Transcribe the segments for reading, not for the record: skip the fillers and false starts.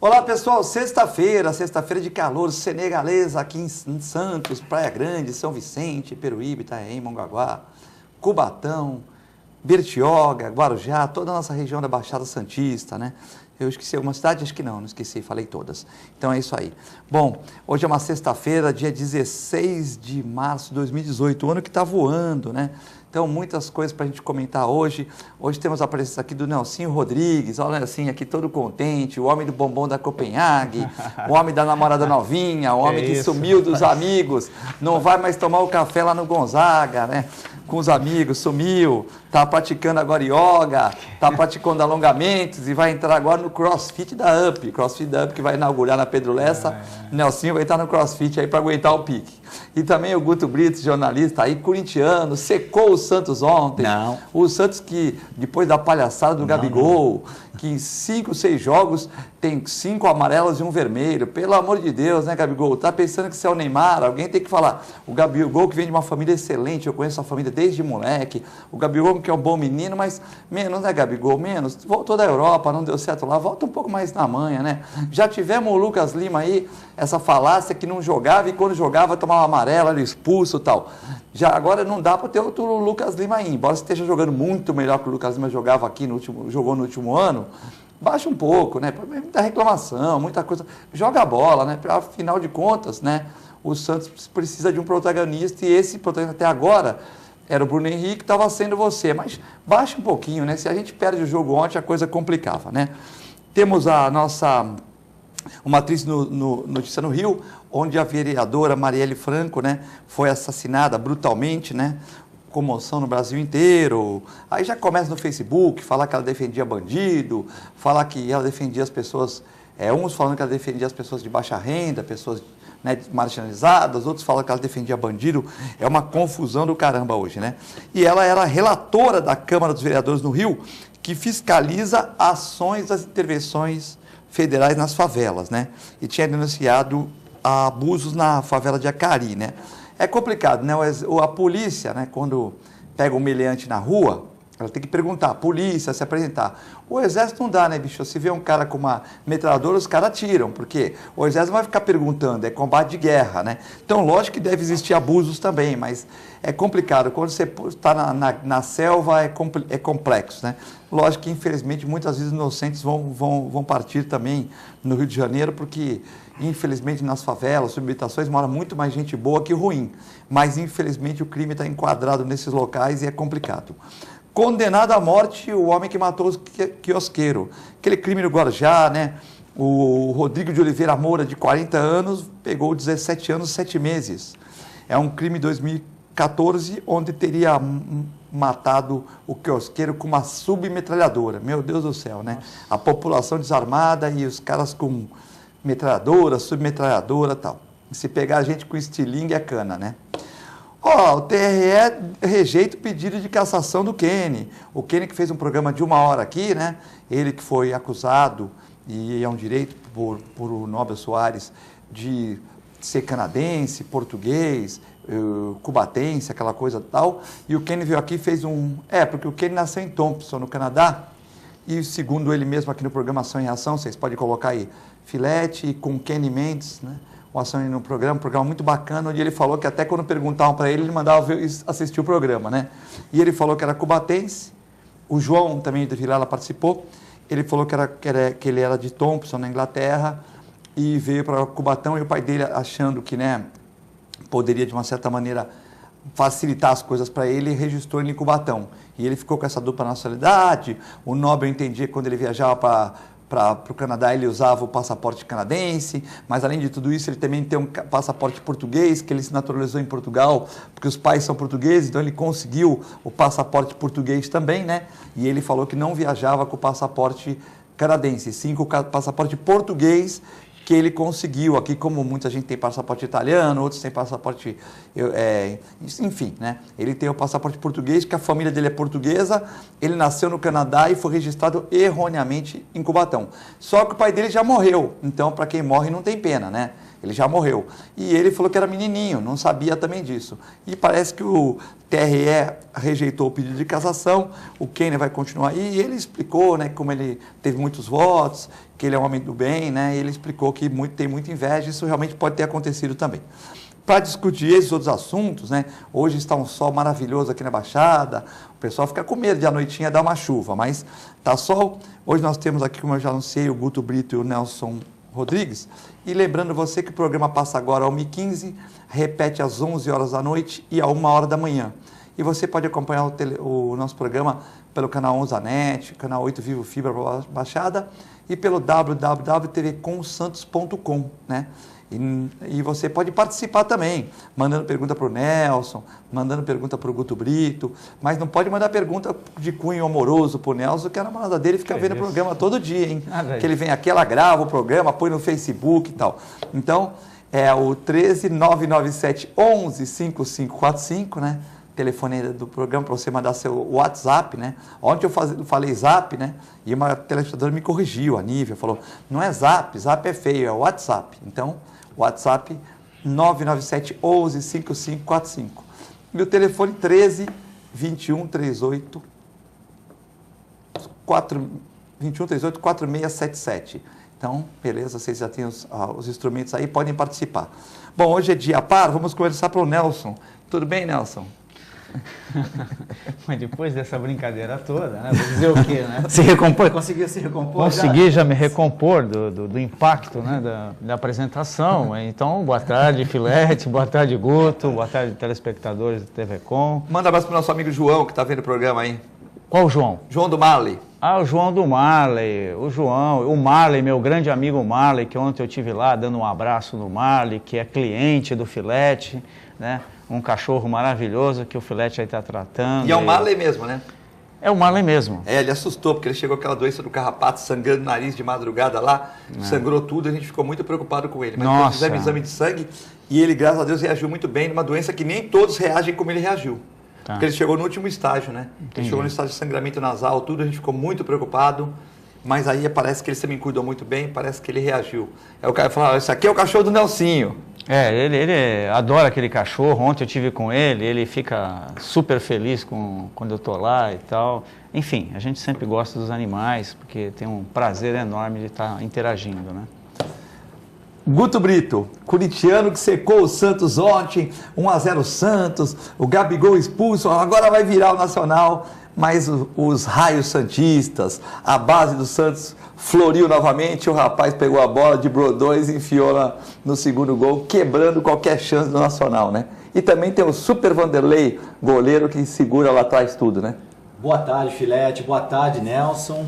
Olá pessoal, sexta-feira de calor senegalesa aqui em Santos, Praia Grande, São Vicente, Peruíbe, Itaém, Mongaguá, Cubatão, Bertioga, Guarujá, toda a nossa região da Baixada Santista, né? Eu esqueci alguma cidade? Acho que não esqueci, falei todas. Então é isso aí. Bom, hoje é uma sexta-feira, dia 16 de março de 2018, o ano que está voando, né? Então, muitas coisas para a gente comentar hoje. Hoje temos a presença aqui do Nelsinho Rodrigues, olha assim, aqui todo contente, o homem do bombom da Copenhague, o homem da namorada novinha, o homem que sumiu dos amigos, não vai mais tomar o café lá no Gonzaga, né? Com os amigos, sumiu, está praticando agora yoga, está praticando alongamentos e vai entrar agora no CrossFit da UP. CrossFit da UP que vai inaugurar na Pedro Lessa. Nelsinho vai estar no CrossFit aí para aguentar o pique. E também o Guto Brito, jornalista aí, corintiano, secou o Santos ontem. Não. O Santos que, depois da palhaçada do Gabigol, que em 5, 6 jogos tem 5 amarelos e 1 vermelho. Pelo amor de Deus, né, Gabigol? Tá pensando que você é o Neymar? Alguém tem que falar. O Gabigol que vem de uma família excelente, eu conheço a família desde moleque. O Gabigol que é um bom menino, mas menos, né, Gabigol? Menos. Voltou da Europa, não deu certo lá, volta um pouco mais na manha, né? Já tivemos o Lucas Lima aí, essa falácia que não jogava e quando jogava tomava amarelo, era expulso e tal. Já agora não dá para ter outro Lucas Lima aí, embora esteja jogando muito melhor que o Lucas Lima jogava aqui jogou no último ano. Baixa um pouco, né? Muita reclamação, muita coisa. Joga a bola, né? Afinal de contas, né? O Santos precisa de um protagonista e esse protagonista até agora era o Bruno Henrique, que estava sendo você. Mas baixa um pouquinho, né? Se a gente perde o jogo ontem, a coisa complicava, né? Temos uma atriz notícia no Rio, onde a vereadora Marielle Franco, né? Foi assassinada brutalmente, né? Comoção no Brasil inteiro, aí já começa no Facebook, falar que ela defendia bandido, falar que ela defendia as pessoas, uns falando que ela defendia as pessoas de baixa renda, pessoas, né, marginalizadas, outros falam que ela defendia bandido, é uma confusão do caramba hoje, né? E ela era relatora da Câmara dos Vereadores no Rio, que fiscaliza ações das intervenções federais nas favelas, né? E tinha denunciado abusos na favela de Acari, né? É complicado, né? A polícia, né, quando pega um meliante na rua, ela tem que perguntar, polícia, se apresentar. O exército não dá, né, bicho? Se vê um cara com uma metralhadora, os caras atiram, porque o exército não vai ficar perguntando, é combate de guerra, né? Então, lógico que deve existir abusos também, mas é complicado. Quando você está na selva, é complexo, né? Lógico que, infelizmente, muitas vezes inocentes vão partir também no Rio de Janeiro, porque, infelizmente, nas favelas, subhabitações, mora muito mais gente boa que ruim. Mas, infelizmente, o crime está enquadrado nesses locais e é complicado. Condenado à morte o homem que matou o quiosqueiro. Aquele crime no Guarujá, né? O Rodrigo de Oliveira Moura, de 40 anos, pegou 17 anos e 7 meses. É um crime de 2014, onde teria matado o quiosqueiro com uma submetralhadora. Meu Deus do céu, né? A população desarmada e os caras com metralhadora, submetralhadora e tal. Se pegar a gente com estilingue é cana, né? O TRE rejeita o pedido de cassação do Kenny. O Kenny que fez um programa de 1 hora aqui, né? Ele que foi acusado, e é um direito por o Nobel Soares, de ser canadense, português, cubatense, aquela coisa tal. E o Kenny veio aqui e fez porque o Kenny nasceu em Thompson, no Canadá, e segundo ele mesmo aqui no programa Ação e Reação, vocês podem colocar aí, Filete com Kenny Mendes, né? Uma ação no programa, um programa muito bacana, onde ele falou que até quando perguntavam para ele mandava assistir o programa, né? E ele falou que era cubatense, o João também de Vilela participou, ele falou que ele era de Thompson, na Inglaterra, e veio para Cubatão, e o pai dele achando que, né, poderia de uma certa maneira facilitar as coisas para ele, registrou ele em Cubatão. E ele ficou com essa dupla nacionalidade, o Nobel entendia que quando ele viajava para o Canadá, ele usava o passaporte canadense, mas além de tudo isso, ele também tem um passaporte português, que ele se naturalizou em Portugal, porque os pais são portugueses, então ele conseguiu o passaporte português também, né? E ele falou que não viajava com o passaporte canadense, sim com o passaporte português, que ele conseguiu aqui, como muita gente tem passaporte italiano, outros têm passaporte, enfim, né? Ele tem o passaporte português, que a família dele é portuguesa, ele nasceu no Canadá e foi registrado erroneamente em Cubatão. Só que o pai dele já morreu, então para quem morre não tem pena, né? ele já morreu. E ele falou que era menininho, não sabia também disso. E parece que o TRE rejeitou o pedido de cassação, o Kenner vai continuar aí, e ele explicou, né, como ele teve muitos votos, que ele é um homem do bem, né, e ele explicou que tem muita inveja, isso realmente pode ter acontecido também. Para discutir esses outros assuntos, né, hoje está um sol maravilhoso aqui na Baixada, o pessoal fica com medo de à noitinha dar uma chuva, mas está sol. Hoje nós temos aqui, como eu já anunciei, o Guto Brito e o Nelson Rodrigues, e lembrando você que o programa passa agora às 1h15, repete às 11 horas da noite e à 1h da manhã. E você pode acompanhar o nosso programa pelo canal 11anet, canal 8 Vivo Fibra Baixada e pelo www.tvcomsantos.com, né? E você pode participar também, mandando pergunta para o Nelson, mandando pergunta para o Guto Brito, mas não pode mandar pergunta de cunho amoroso para o Nelson, que a namorada dele fica vendo o programa todo dia, hein? Que ele vem aqui, ela grava o programa, põe no Facebook e tal. Então, é o 13997115545, né? Telefone do programa para você mandar seu WhatsApp, né? Ontem eu falei Zap, né? E uma telespectadora me corrigiu, a Nívia, falou, não é Zap, Zap é feio, é WhatsApp. Então, WhatsApp 997115545. E o telefone 13 21 38 4677. Então, beleza, vocês já têm os instrumentos aí, podem participar. Bom, hoje é dia par, vamos conversar para o Nelson. Tudo bem, Nelson? Mas depois dessa brincadeira toda, né? Vou dizer o quê, né? Se recompor, conseguiu se recompor? Consegui já me recompor do impacto, né, da apresentação. Então, boa tarde, Filete, boa tarde, Guto, boa tarde, telespectadores do TV Com. Manda um abraço para o nosso amigo João, que está vendo o programa aí. Qual o João? João do Marley. Ah, o João do Marley, o Marley, meu grande amigo Marley, que ontem eu tive lá dando um abraço no Marley, que é cliente do Filete, né? Um cachorro maravilhoso que o Filete aí está tratando. E é o Marley mesmo, né? É o Marley mesmo. É, ele assustou, porque ele chegou com aquela doença do carrapato, sangrando o nariz de madrugada lá, sangrou tudo, a gente ficou muito preocupado com ele. Mas nós fizemos exame de sangue e ele, graças a Deus, reagiu muito bem, numa doença que nem todos reagem como ele reagiu. Tá. Porque ele chegou no último estágio, né? Ele chegou no estágio de sangramento nasal, tudo, a gente ficou muito preocupado. Mas aí parece que ele também cuidou muito bem, parece que ele reagiu. Aí o cara falou, esse aqui é o cachorro do Nelsinho. É, ele adora aquele cachorro. Ontem eu tive com ele fica super feliz quando eu tô lá e tal. Enfim, a gente sempre gosta dos animais, porque tem um prazer enorme de estar interagindo, né? Guto Brito, corintiano que secou o Santos ontem, 1-0 Santos, o Gabigol expulso, agora vai virar o Nacional, mas os raios santistas, a base do Santos floriu novamente, o rapaz pegou a bola, driblou 2 e enfiou no segundo gol, quebrando qualquer chance do Nacional, né? E também tem o Super Vanderlei, goleiro que segura lá atrás tudo, né? Boa tarde, Filete, boa tarde, Nelson,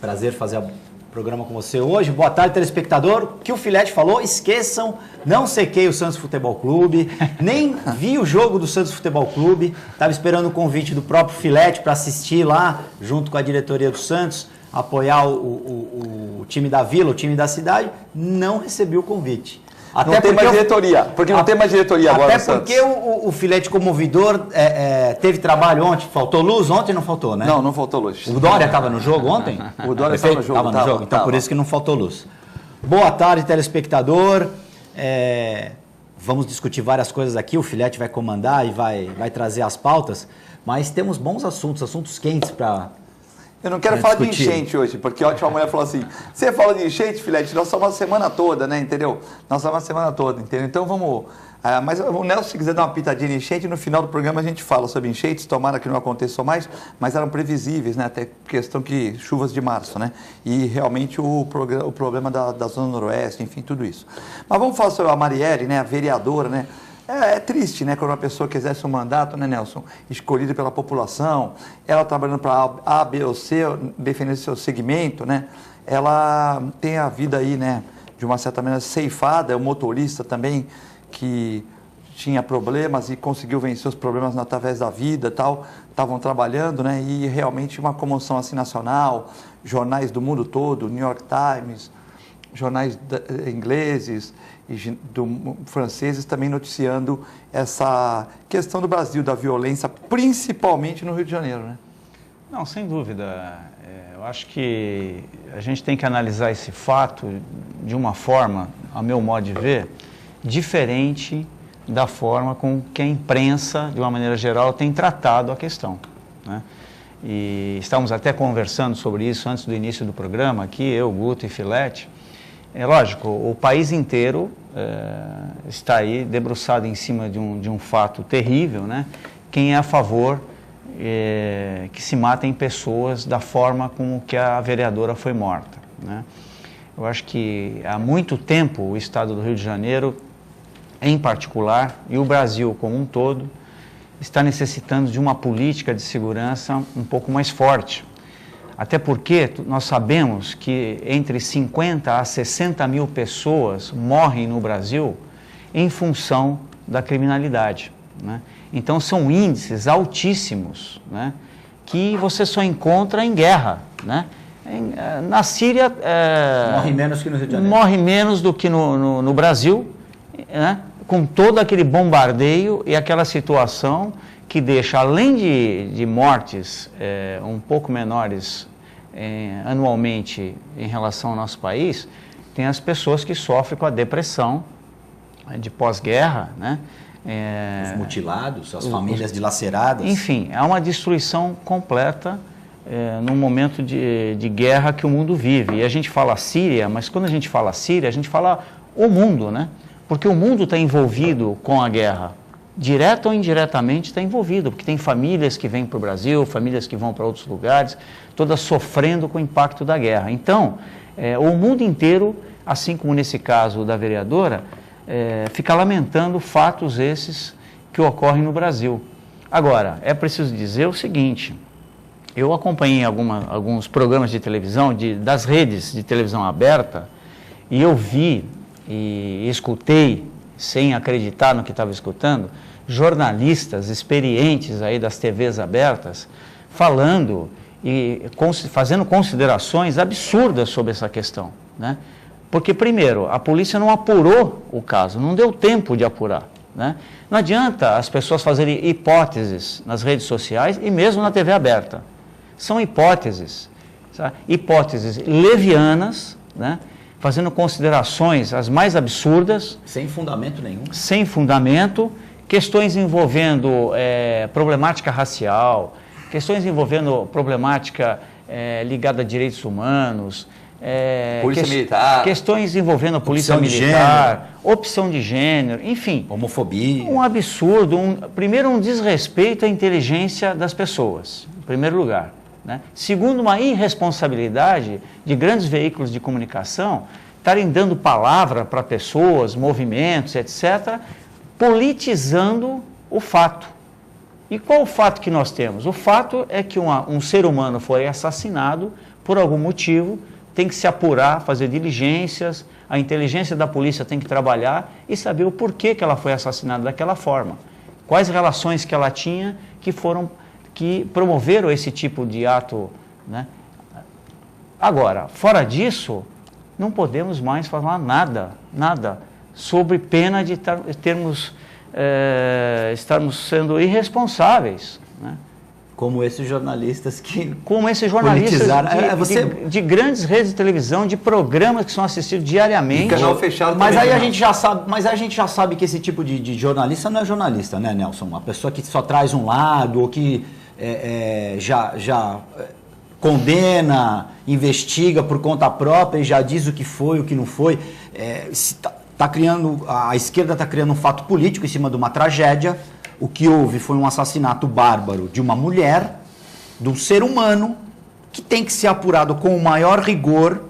prazer fazer o programa com você hoje. Boa tarde, telespectador. O que o Filete falou, esqueçam, não sequei o Santos Futebol Clube, nem vi o jogo do Santos Futebol Clube, estava esperando o convite do próprio Filete para assistir lá, junto com a diretoria do Santos, apoiar o time da Vila, o time da cidade, não recebi o convite. Até não tem mais diretoria, porque não tem mais diretoria agora. Até porque o Filete como ouvidor teve trabalho ontem, faltou luz? Ontem não faltou, né? Não faltou luz. O Dória estava no jogo ontem? O Dória estava no jogo. Estava no jogo, então por isso que não faltou luz. Boa tarde, telespectador. Vamos discutir várias coisas aqui, o Filete vai comandar e vai trazer as pautas, mas temos bons assuntos quentes para... Eu não quero falar de enchente hoje, porque ontem a mulher falou assim, você fala de enchente, Filete, nós somos a semana toda, né, entendeu? Nós somos a semana toda, entendeu? Então vamos... mas o Nelson, se quiser dar uma pitadinha de enchente, no final do programa a gente fala sobre enchentes, tomara que não aconteça mais, mas eram previsíveis, né, até questão que chuvas de março, né? E realmente o problema da Zona Noroeste, enfim, tudo isso. Mas vamos falar sobre a Marielle, né, a vereadora, né? É triste, né, quando uma pessoa que exerce um mandato, né, Nelson, escolhida pela população, ela trabalhando para A, B ou C, defendendo seu segmento, né, ela tem a vida aí, né, de uma certa maneira ceifada, é um motorista também que tinha problemas e conseguiu vencer os problemas através da vida e tal, estavam trabalhando, né, e realmente uma comoção assim nacional, jornais do mundo todo, New York Times, jornais ingleses e franceses também noticiando essa questão do Brasil, da violência, principalmente no Rio de Janeiro, né? Não, sem dúvida. Eu acho que a gente tem que analisar esse fato de uma forma, a meu modo de ver, diferente da forma com que a imprensa, de uma maneira geral, tem tratado a questão, né? E estamos até conversando sobre isso antes do início do programa, aqui, eu, Guto e Filete. É lógico, o país inteiro está aí debruçado em cima de um fato terrível, né? Quem é a favor que se matem pessoas da forma como que a vereadora foi morta, né? Eu acho que há muito tempo o Estado do Rio de Janeiro, em particular, e o Brasil como um todo, está necessitando de uma política de segurança um pouco mais forte. Até porque nós sabemos que entre 50 a 60 mil pessoas morrem no Brasil em função da criminalidade, né? Então são índices altíssimos, né, que você só encontra em guerra, né? Na Síria... morre menos que no Rio de Janeiro. Morre menos do que no Brasil, né? Com todo aquele bombardeio e aquela situação que deixa, além de mortes um pouco menores anualmente em relação ao nosso país, tem as pessoas que sofrem com a depressão de pós-guerra, né? Os mutilados, as famílias dilaceradas. Enfim, há uma destruição completa num momento de guerra que o mundo vive. E a gente fala Síria, mas quando a gente fala Síria, a gente fala o mundo, né? Porque o mundo está envolvido com a guerra, direto ou indiretamente está envolvido, porque tem famílias que vêm para o Brasil, famílias que vão para outros lugares, todas sofrendo com o impacto da guerra. Então, o mundo inteiro, assim como nesse caso da vereadora, fica lamentando fatos esses que ocorrem no Brasil. Agora, é preciso dizer o seguinte, eu acompanhei alguns programas de televisão, das redes de televisão aberta, e eu vi e escutei, sem acreditar no que estava escutando, jornalistas experientes aí das TVs abertas, falando e fazendo considerações absurdas sobre essa questão, né? Porque, primeiro, a polícia não apurou o caso, não deu tempo de apurar, né? Não adianta as pessoas fazerem hipóteses nas redes sociais e mesmo na TV aberta. São hipóteses, sabe? Hipóteses levianas, né? Fazendo considerações as mais absurdas. Sem fundamento nenhum. Sem fundamento, questões envolvendo problemática racial, questões envolvendo problemática ligada a direitos humanos, polícia militar, questões envolvendo a polícia militar, opção de gênero, enfim. Homofobia. Um absurdo, primeiro um desrespeito à inteligência das pessoas, em primeiro lugar, né? Segundo, uma irresponsabilidade de grandes veículos de comunicação estarem dando palavra para pessoas, movimentos, etc., politizando o fato. E qual o fato que nós temos? O fato é que um ser humano foi assassinado por algum motivo, tem que se apurar, fazer diligências, a inteligência da polícia tem que trabalhar e saber o porquê que ela foi assassinada daquela forma. Quais relações que ela tinha que promoveram esse tipo de ato, né? Agora, fora disso, não podemos mais falar nada sobre pena de estarmos sendo irresponsáveis, né? Como esses jornalistas que de grandes redes de televisão, de programas que são assistidos diariamente. Canal fechado. Mas aí a gente já sabe que esse tipo de jornalista não é jornalista, né, Nelson? Uma pessoa que só traz um lado ou que já condena, investiga por conta própria e já diz o que foi, o que não foi. A esquerda está criando um fato político em cima de uma tragédia. O que houve foi um assassinato bárbaro de uma mulher, de um ser humano, que tem que ser apurado com o maior rigor,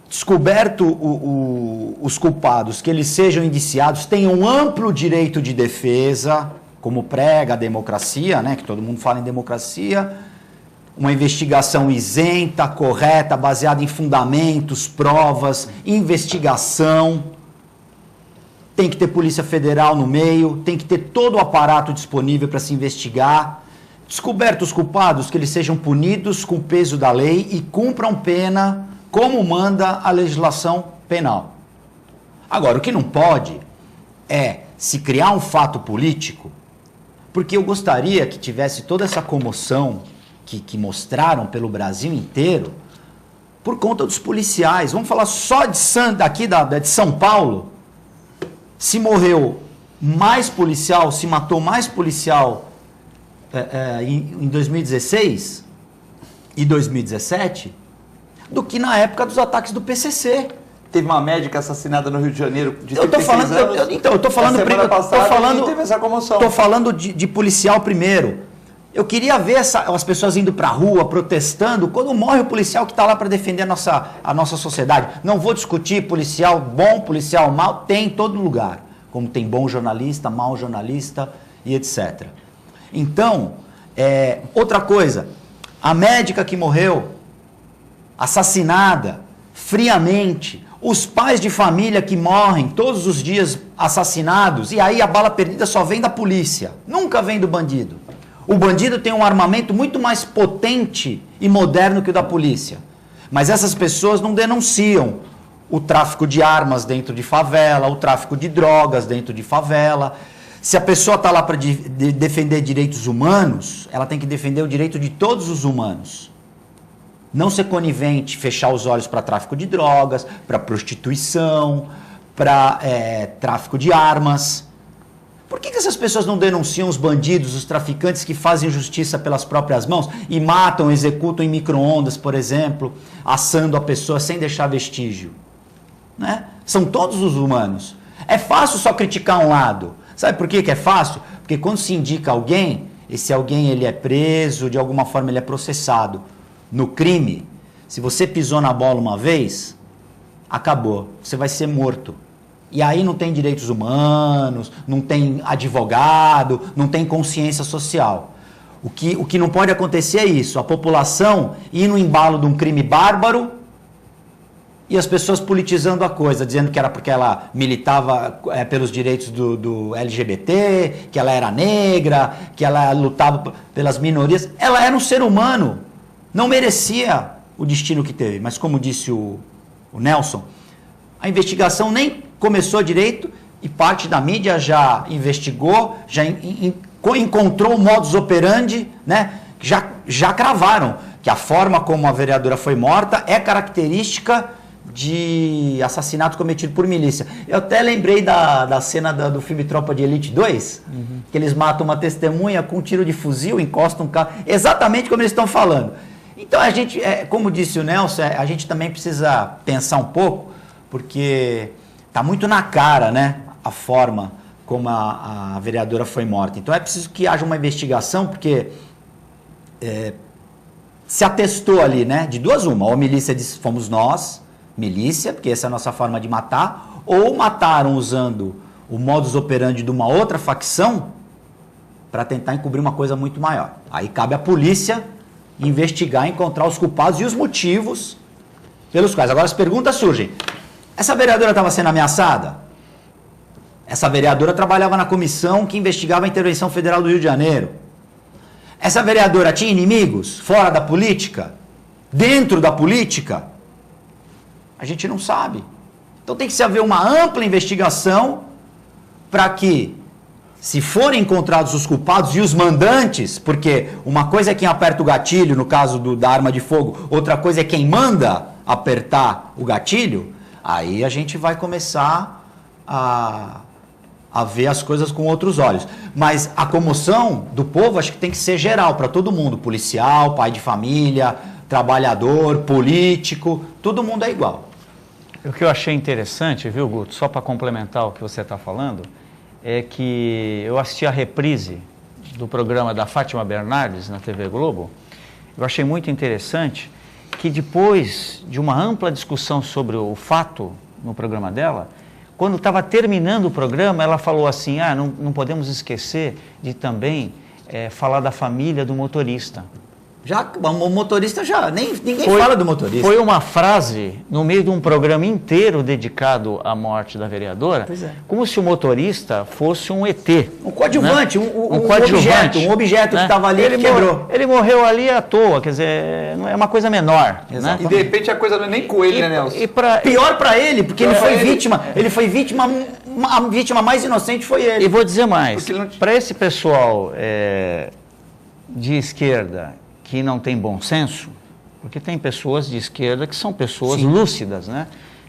descoberto os culpados, que eles sejam indiciados, tenham amplo direito de defesa, como prega a democracia, né, que todo mundo fala em democracia, uma investigação isenta, correta, baseada em fundamentos, provas, investigação. Tem que ter Polícia Federal no meio, tem que ter todo o aparato disponível para se investigar. Descobertos os culpados, que eles sejam punidos com o peso da lei e cumpram pena como manda a legislação penal. Agora, o que não pode é se criar um fato político, porque eu gostaria que tivesse toda essa comoção que mostraram pelo Brasil inteiro por conta dos policiais. Vamos falar só daqui de São Paulo. se morreu mais policial, se matou mais policial em 2016 e 2017 do que na época dos ataques do PCC. Teve uma médica assassinada no Rio de Janeiro de 36 eu tô falando, anos. Então, eu tô falando... Semana passada teve essa comoção. Tô falando de policial primeiro. Eu queria ver as pessoas indo para a rua, protestando, quando morre o policial que está lá para defender a nossa sociedade. Não vou discutir policial bom, policial mau, tem em todo lugar. Como tem bom jornalista, mau jornalista e etc. Então, outra coisa, a médica que morreu, assassinada, friamente, os pais de família que morrem todos os dias assassinados, e aí a bala perdida só vem da polícia, nunca vem do bandido. O bandido tem um armamento muito mais potente e moderno que o da polícia. Mas essas pessoas não denunciam o tráfico de armas dentro de favela, o tráfico de drogas dentro de favela. Se a pessoa está lá para defender direitos humanos, ela tem que defender o direito de todos os humanos. Não ser conivente, fechar os olhos para tráfico de drogas, para prostituição, para tráfico de armas. Por que essas pessoas não denunciam os bandidos, os traficantes que fazem justiça pelas próprias mãos e matam, executam em micro-ondas, por exemplo, assando a pessoa sem deixar vestígio? Né? São todos os humanos. É fácil só criticar um lado. Sabe por que é fácil? Porque quando se indica alguém, esse alguém ele é preso, de alguma forma ele é processado. No crime, se você pisou na bola uma vez, acabou, você vai ser morto. E aí não tem direitos humanos, não tem advogado, não tem consciência social. O que não pode acontecer é isso, a população ir no embalo de um crime bárbaro e as pessoas politizando a coisa, dizendo que era porque ela militava pelos direitos do LGBT, que ela era negra, que ela lutava pelas minorias. Ela era um ser humano, não merecia o destino que teve. Mas como disse o Nelson, a investigação nem começou direito e parte da mídia já investigou, já encontrou o modus operandi, né? Já cravaram que a forma como a vereadora foi morta é característica de assassinato cometido por milícia. Eu até lembrei da cena do filme Tropa de Elite 2, que eles matam uma testemunha com um tiro de fuzil, encostam um carro, exatamente como eles estão falando. Então a gente, como disse o Nelson, a gente também precisa pensar um pouco, porque está muito na cara, né, a forma como a vereadora foi morta. Então é preciso que haja uma investigação, porque se atestou ali, né, de duas uma. Ou a milícia disse, fomos nós, milícia, porque essa é a nossa forma de matar, ou mataram usando o modus operandi de uma outra facção para tentar encobrir uma coisa muito maior. Aí cabe à polícia investigar, encontrar os culpados e os motivos pelos quais. Agora as perguntas surgem. Essa vereadora estava sendo ameaçada? Essa vereadora trabalhava na comissão que investigava a intervenção federal do Rio de Janeiro. Essa vereadora tinha inimigos fora da política? Dentro da política? A gente não sabe. Então tem que se haver uma ampla investigação para que, se forem encontrados os culpados e os mandantes, porque uma coisa é quem aperta o gatilho, no caso da arma de fogo, outra coisa é quem manda apertar o gatilho, aí a gente vai começar a ver as coisas com outros olhos. Mas a comoção do povo acho que tem que ser geral, para todo mundo, policial, pai de família, trabalhador, político, todo mundo é igual. O que eu achei interessante, viu, Guto, só para complementar o que você está falando, é que eu assisti a reprise do programa da Fátima Bernardes na TV Globo. Eu achei muito interessante que depois de uma ampla discussão sobre o fato no programa dela, quando estava terminando o programa, ela falou assim, não podemos esquecer de também falar da família do motorista. O motorista ninguém fala do motorista. Foi uma frase no meio de um programa inteiro dedicado à morte da vereadora, como se o motorista fosse um ET. Um coadjuvante, né? um objeto né? que estava ali e quebrou. Ele morreu ali à toa, quer dizer, não é uma coisa menor. Né? E de repente a coisa não é nem com ele, né, Nelson? Pior para ele, porque ele foi vítima. Ele foi vítima, a vítima mais inocente foi ele. E vou dizer mais, para esse pessoal de esquerda que não tem bom senso, porque tem pessoas de esquerda que são pessoas lúcidas, né?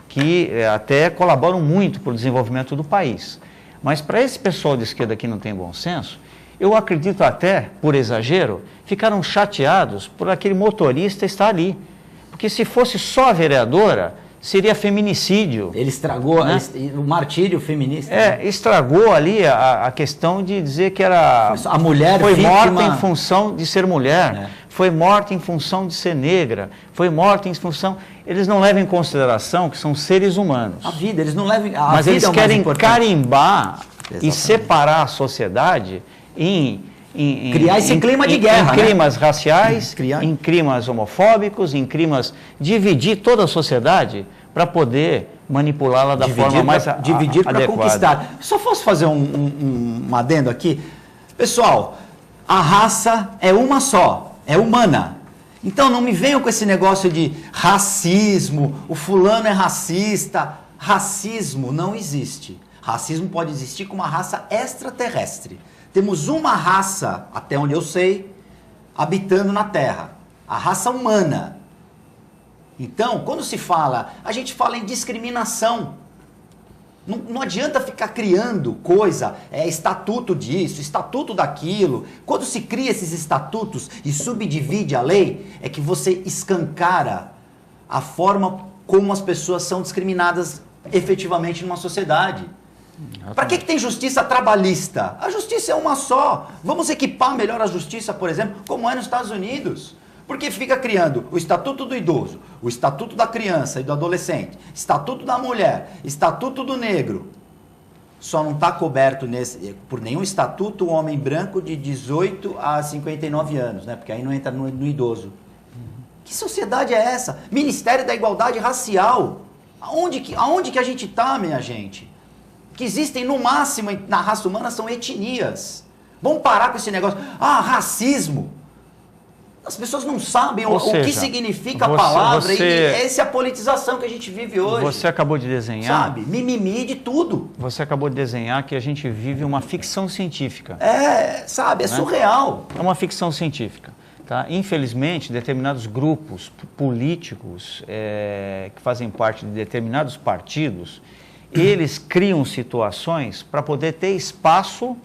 que até colaboram muito para o desenvolvimento do país. Mas para esse pessoal de esquerda que não tem bom senso, eu acredito até, por exagero, ficaram chateados por aquele motorista estar ali. Porque se fosse só a vereadora, seria feminicídio. Ele estragou, né? O martírio feminista. Estragou ali a questão de dizer que era... A mulher foi vítima... morta em função de ser mulher, foi morta em função de ser negra, foi morta em função... Eles não levam em consideração que são seres humanos. A vida, eles não levam... Mas eles querem carimbar Exatamente. E separar a sociedade criar esse clima de guerra, em climas raciais, Criar. em climas homofóbicos, em climas... Dividir toda a sociedade para poder manipulá-la da forma mais adequada. Dividir para conquistar. Só posso fazer um adendo aqui? Pessoal, a raça é uma só, é humana. Então não me venham com esse negócio de racismo, o fulano é racista. Racismo não existe. Racismo pode existir com uma raça extraterrestre. Temos uma raça, até onde eu sei, habitando na Terra. A raça humana. Então, quando se fala, a gente fala em discriminação. Não adianta ficar criando coisa, estatuto disso, estatuto daquilo. Quando se cria esses estatutos e subdivide a lei, é que você escancara a forma como as pessoas são discriminadas efetivamente numa sociedade. Para que tem justiça trabalhista? A justiça é uma só. Vamos equipar melhor a justiça, por exemplo, como é nos Estados Unidos. Porque fica criando o Estatuto do Idoso, o Estatuto da Criança e do Adolescente, Estatuto da Mulher, Estatuto do Negro. Só não está coberto por nenhum estatuto o homem branco de 18 a 59 anos, né? Porque aí não entra no idoso. Que sociedade é essa? Ministério da Igualdade Racial. Aonde que a gente está, minha gente? Que existem, no máximo, na raça humana, são etnias. Vamos parar com esse negócio. Racismo. As pessoas não sabem o que significa a palavra e essa é a politização que a gente vive hoje. Você acabou de desenhar... Sabe? Mimimi de tudo. Você acabou de desenhar que a gente vive uma ficção científica. É surreal. É uma ficção científica. Tá? Infelizmente, determinados grupos políticos que fazem parte de determinados partidos, eles criam situações para poder ter espaço,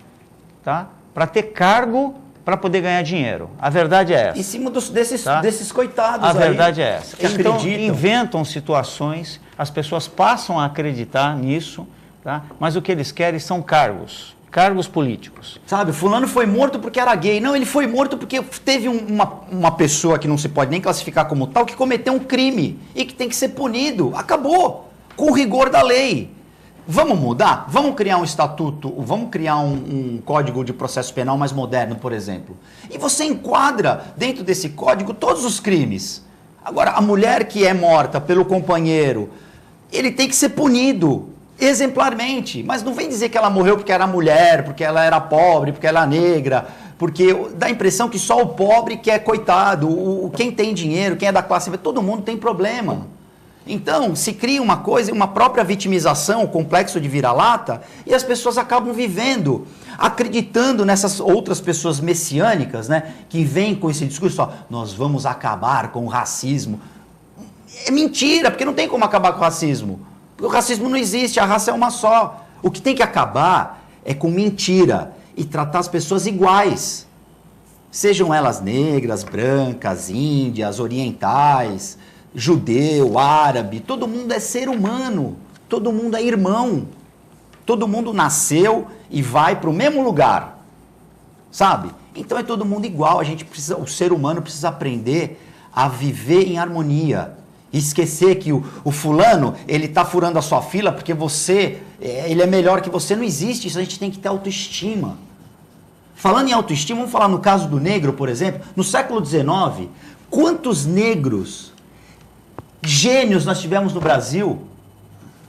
tá? Para ter cargo, para poder ganhar dinheiro. A verdade é essa. Em cima desses coitados A verdade é essa. Que então, acreditam. inventam situações, as pessoas passam a acreditar nisso, tá? Mas o que eles querem são cargos políticos. Sabe, fulano foi morto porque era gay. Não, ele foi morto porque teve uma pessoa que não se pode nem classificar como tal, que cometeu um crime e que tem que ser punido. Acabou. Com o rigor da lei. Vamos mudar? Vamos criar um estatuto, vamos criar um código de processo penal mais moderno, por exemplo. E você enquadra dentro desse código todos os crimes. Agora, a mulher que é morta pelo companheiro, ele tem que ser punido exemplarmente. Mas não vem dizer que ela morreu porque era mulher, porque ela era pobre, porque ela era negra, porque dá a impressão que só o pobre que é coitado, quem tem dinheiro, quem é da classe média, todo mundo tem problema. Então, se cria uma coisa, uma própria vitimização, o complexo de vira-lata, e as pessoas acabam vivendo, acreditando nessas outras pessoas messiânicas, né, que vêm com esse discurso, nós vamos acabar com o racismo. É mentira, porque não tem como acabar com o racismo. Porque o racismo não existe, a raça é uma só. O que tem que acabar é com mentira e tratar as pessoas iguais. Sejam elas negras, brancas, índias, orientais, judeu, árabe, todo mundo é ser humano, todo mundo é irmão, todo mundo nasceu e vai para o mesmo lugar, sabe? Então é todo mundo igual, o ser humano precisa aprender a viver em harmonia, esquecer que o fulano, ele está furando a sua fila porque ele é melhor que você, não existe isso, a gente tem que ter autoestima. Falando em autoestima, vamos falar no caso do negro, por exemplo, no século XIX, quantos negros gênios nós tivemos no Brasil?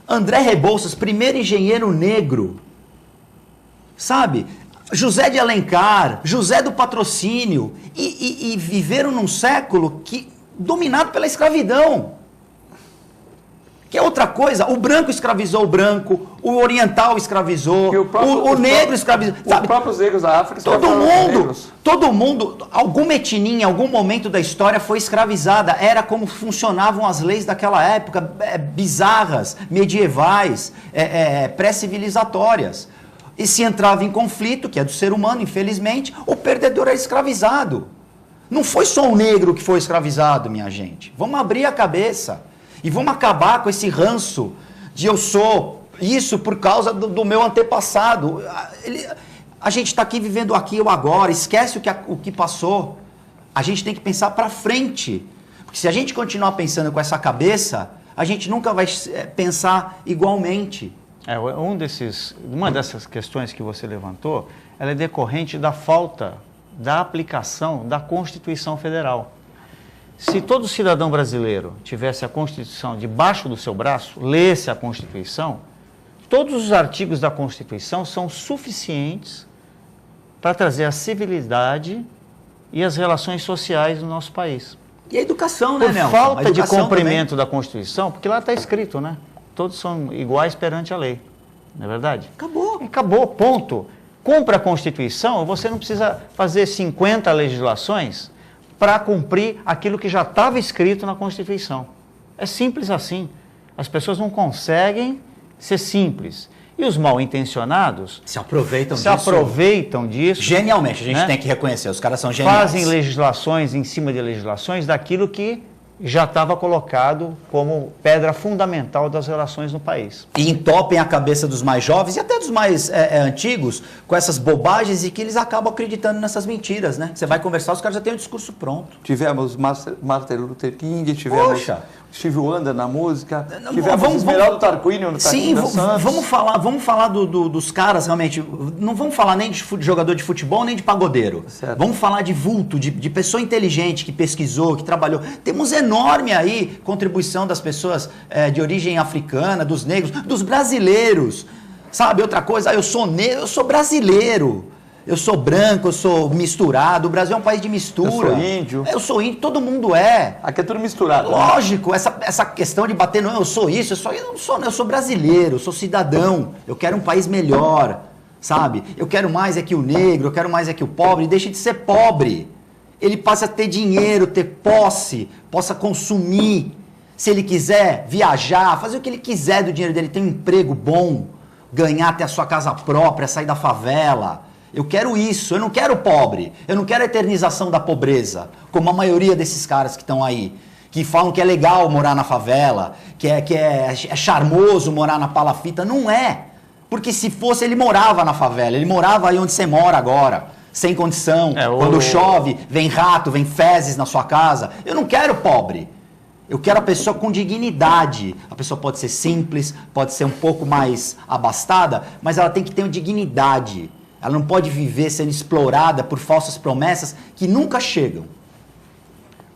André Rebouças, primeiro engenheiro negro, sabe? José de Alencar, José do Patrocínio, e viveram num século dominado pela escravidão. Que é outra coisa, o branco escravizou o branco, o oriental escravizou, o negro escravizou. Os próprios negros da África todo mundo, alguma etnia, em algum momento da história foi escravizada. Era como funcionavam as leis daquela época, bizarras, medievais, pré-civilizatórias. E se entrava em conflito, que é do ser humano, infelizmente, o perdedor era escravizado. Não foi só o negro que foi escravizado, minha gente. Vamos abrir a cabeça. E vamos acabar com esse ranço de eu sou isso por causa do meu antepassado. A gente está aqui vivendo aqui o agora, esquece o que passou. A gente tem que pensar para frente. Porque se a gente continuar pensando com essa cabeça, a gente nunca vai pensar igualmente. Uma dessas questões que você levantou, ela é decorrente da falta da aplicação da Constituição Federal. Se todo cidadão brasileiro tivesse a Constituição debaixo do seu braço, lesse a Constituição, todos os artigos da Constituição são suficientes para trazer a civilidade e as relações sociais do nosso país. E a educação, né, Nelson? Por falta de cumprimento da Constituição, porque lá está escrito, né? Todos são iguais perante a lei. Não é verdade? Acabou, ponto. Cumpra a Constituição, você não precisa fazer 50 legislações para cumprir aquilo que já estava escrito na Constituição. É simples assim. As pessoas não conseguem ser simples. E os mal-intencionados se aproveitam disso. Genialmente, a gente tem que reconhecer, os caras são geniais. Fazem legislações em cima de legislações daquilo que já estava colocado como pedra fundamental das relações no país. E entopem a cabeça dos mais jovens e até dos mais antigos com essas bobagens e que eles acabam acreditando nessas mentiras, né? Você vai conversar, os caras já têm o discurso pronto. Tivemos Martin Luther King, tivemos Steve Wonder na música, tivemos Esmeraldo Tarquínio no Tarquínio Santos. Vamos falar dos caras realmente, não vamos falar nem de jogador de futebol, nem de pagodeiro. Certo. Vamos falar de vulto, de pessoa inteligente que pesquisou, que trabalhou. Temos enorme aí contribuição das pessoas de origem africana, dos negros, dos brasileiros. Sabe, outra coisa, eu sou negro, eu sou brasileiro. Eu sou branco, eu sou misturado. O Brasil é um país de mistura. Eu sou índio, todo mundo é. Aqui é tudo misturado. Lógico, né? essa questão de bater no eu sou isso, eu sou brasileiro, eu sou cidadão. Eu quero um país melhor, sabe? Eu quero mais que o negro, eu quero mais que o pobre. Deixe de ser pobre. Ele passa a ter dinheiro, ter posse, possa consumir. Se ele quiser viajar, fazer o que ele quiser do dinheiro dele, ter um emprego bom, ganhar até a sua casa própria, sair da favela. Eu quero isso, eu não quero pobre, eu não quero a eternização da pobreza, como a maioria desses caras que estão aí, que falam que é legal morar na favela, que é charmoso morar na palafita. Não é, porque se fosse ele morava na favela, ele morava aí onde você mora agora, sem condição, quando chove, vem rato, vem fezes na sua casa. Eu não quero pobre, eu quero a pessoa com dignidade. A pessoa pode ser simples, pode ser um pouco mais abastada, mas ela tem que ter dignidade. Ela não pode viver sendo explorada por falsas promessas que nunca chegam.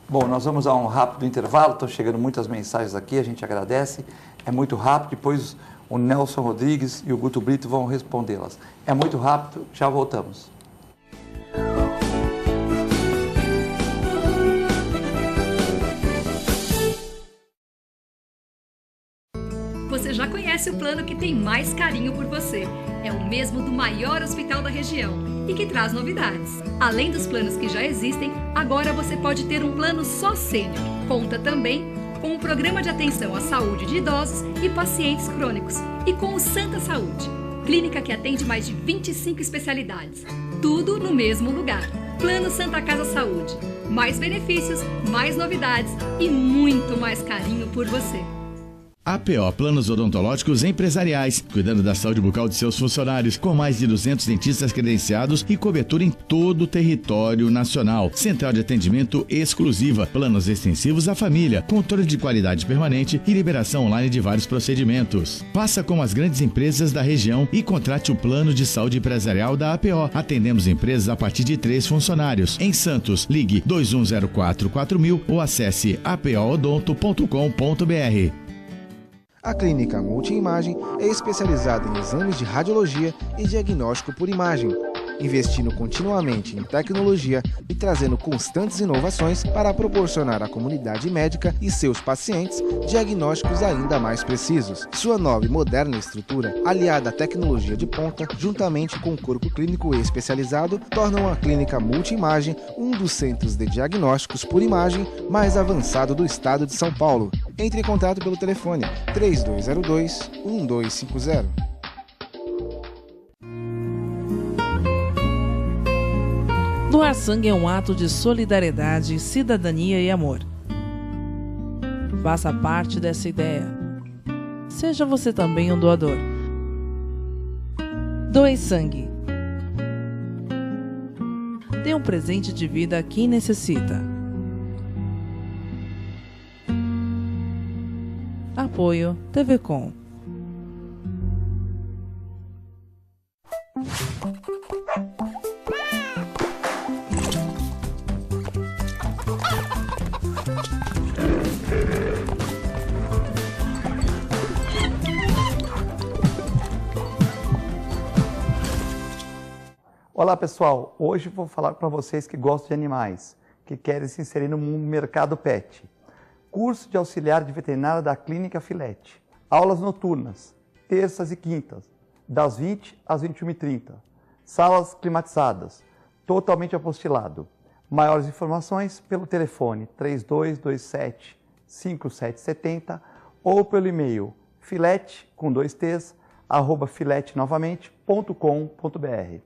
Bom, nós vamos a um rápido intervalo. Estão chegando muitas mensagens aqui, a gente agradece. É muito rápido, depois o Nelson Rodrigues e o Guto Brito vão respondê-las. É muito rápido, já voltamos. Você já conhece o plano que tem mais carinho por você. É o mesmo do maior hospital da região e que traz novidades. Além dos planos que já existem, agora você pode ter um plano só sênior. Conta também com o programa de atenção à saúde de idosos e pacientes crônicos e com o Santa Saúde, clínica que atende mais de 25 especialidades. Tudo no mesmo lugar. Plano Santa Casa Saúde. Mais benefícios, mais novidades e muito mais carinho por você. APO Planos Odontológicos Empresariais, cuidando da saúde bucal de seus funcionários, com mais de 200 dentistas credenciados e cobertura em todo o território nacional. Central de atendimento exclusiva, planos extensivos à família, controle de qualidade permanente e liberação online de vários procedimentos. Faça como as grandes empresas da região e contrate o plano de saúde empresarial da APO. Atendemos empresas a partir de 3 funcionários. Em Santos, ligue 2104-4000 ou acesse apoodonto.com.br. A Clínica Multiimagem é especializada em exames de radiologia e diagnóstico por imagem, investindo continuamente em tecnologia e trazendo constantes inovações para proporcionar à comunidade médica e seus pacientes diagnósticos ainda mais precisos. Sua nova e moderna estrutura, aliada à tecnologia de ponta, juntamente com o corpo clínico especializado, tornam a Clínica Multimagem um dos centros de diagnósticos por imagem mais avançado do estado de São Paulo. Entre em contato pelo telefone 3202-1250. Doar sangue é um ato de solidariedade, cidadania e amor. Faça parte dessa ideia. Seja você também um doador. Doe sangue. Dê um presente de vida a quem necessita. Apoio TV Com. Olá pessoal, hoje vou falar para vocês que gostam de animais, que querem se inserir no mercado pet. Curso de auxiliar de veterinária da Clínica Filete. Aulas noturnas, terças e quintas, das 20 às 21h30. Salas climatizadas, totalmente apostilado. Maiores informações pelo telefone 3227-5770 ou pelo e-mail filete@filetenovamente.com.br.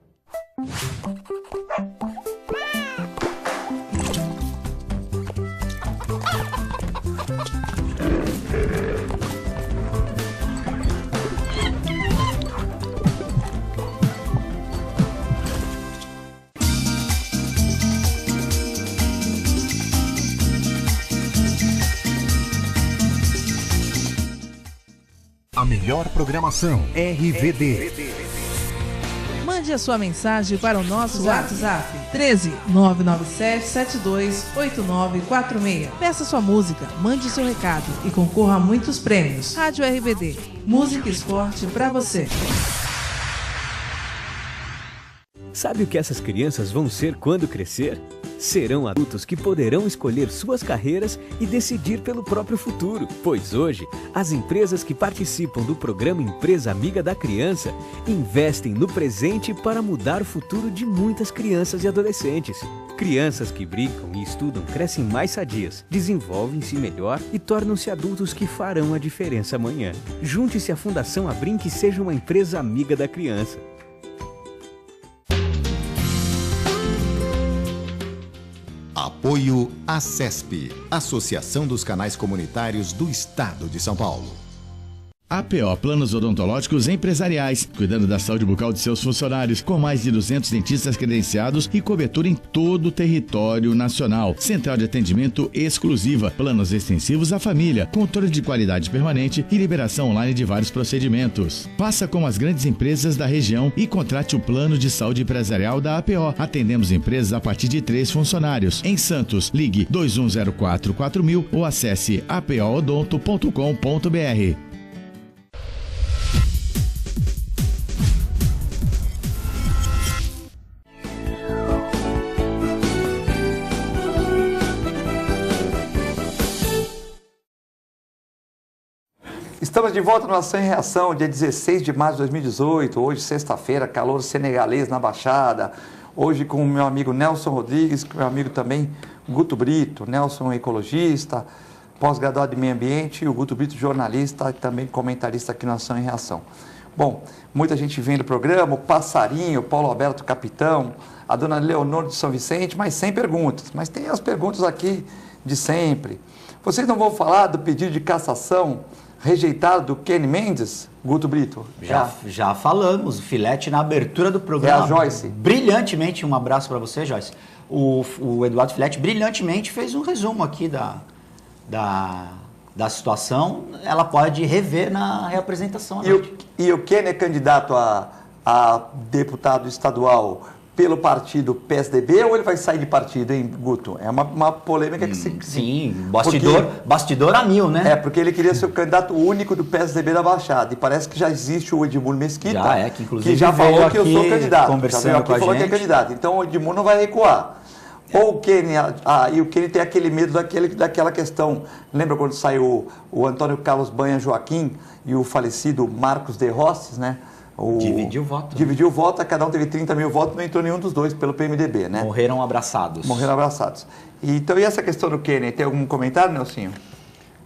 A melhor programação RVD. Mande a sua mensagem para o nosso WhatsApp 13 997 72 8946. Peça sua música, mande seu recado e concorra a muitos prêmios. Rádio RBD, música e esporte para você. Sabe o que essas crianças vão ser quando crescer? Serão adultos que poderão escolher suas carreiras e decidir pelo próprio futuro. Pois hoje, as empresas que participam do programa Empresa Amiga da Criança investem no presente para mudar o futuro de muitas crianças e adolescentes. Crianças que brincam e estudam crescem mais sadias, desenvolvem-se melhor e tornam-se adultos que farão a diferença amanhã. Junte-se à Fundação Abrinq e seja uma empresa amiga da criança. Apoio ACESP, Associação dos Canais Comunitários do Estado de São Paulo. APO Planos Odontológicos Empresariais, cuidando da saúde bucal de seus funcionários, com mais de 200 dentistas credenciados e cobertura em todo o território nacional. Central de atendimento exclusiva, planos extensivos à família, controle de qualidade permanente e liberação online de vários procedimentos. Faça como as grandes empresas da região e contrate o plano de saúde empresarial da APO. Atendemos empresas a partir de 3 funcionários. Em Santos, ligue 2104-4000 ou acesse apoodonto.com.br. Estamos de volta no Ação e Reação, dia 16 de março de 2018, hoje sexta-feira, calor senegalês na Baixada, hoje com o meu amigo Nelson Rodrigues, com o meu amigo também Guto Brito. Nelson é ecologista, pós-graduado em meio ambiente, e o Guto Brito jornalista e também comentarista aqui no Ação e Reação. Bom, muita gente vendo o programa, o Passarinho, o Paulo Alberto Capitão, a dona Leonor de São Vicente, mas sem perguntas, mas tem as perguntas aqui de sempre. Vocês não vão falar do pedido de cassação rejeitado do Kenny Mendes, Guto Brito? Já falamos, o Filete na abertura do programa. É a Joyce. Brilhantemente, um abraço para você, Joyce. O Eduardo Filete brilhantemente fez um resumo aqui da situação. Ela pode rever na reapresentação. E o Kenny é candidato a deputado estadual pelo partido PSDB ou ele vai sair de partido, hein, Guto? É uma polêmica que se... Sim, bastidor a mil, né? Porque ele queria ser o candidato único do PSDB da Baixada. E parece que já existe o Edmundo Mesquita, que inclusive que já falou que eu sou candidato. Conversando com a falou gente. que é candidato. Então o Edmundo não vai recuar. Ou o Kenny, e o Kenny tem aquele medo daquela questão. Lembra quando saiu o Antônio Carlos Banha Joaquim e o falecido Marcos de Rosses, né? Dividiu o voto. Dividiu o voto, cada um teve 30 mil votos, não entrou nenhum dos dois pelo PMDB, né? Morreram abraçados. Então, e essa questão do Kenny, tem algum comentário, Nelsinho?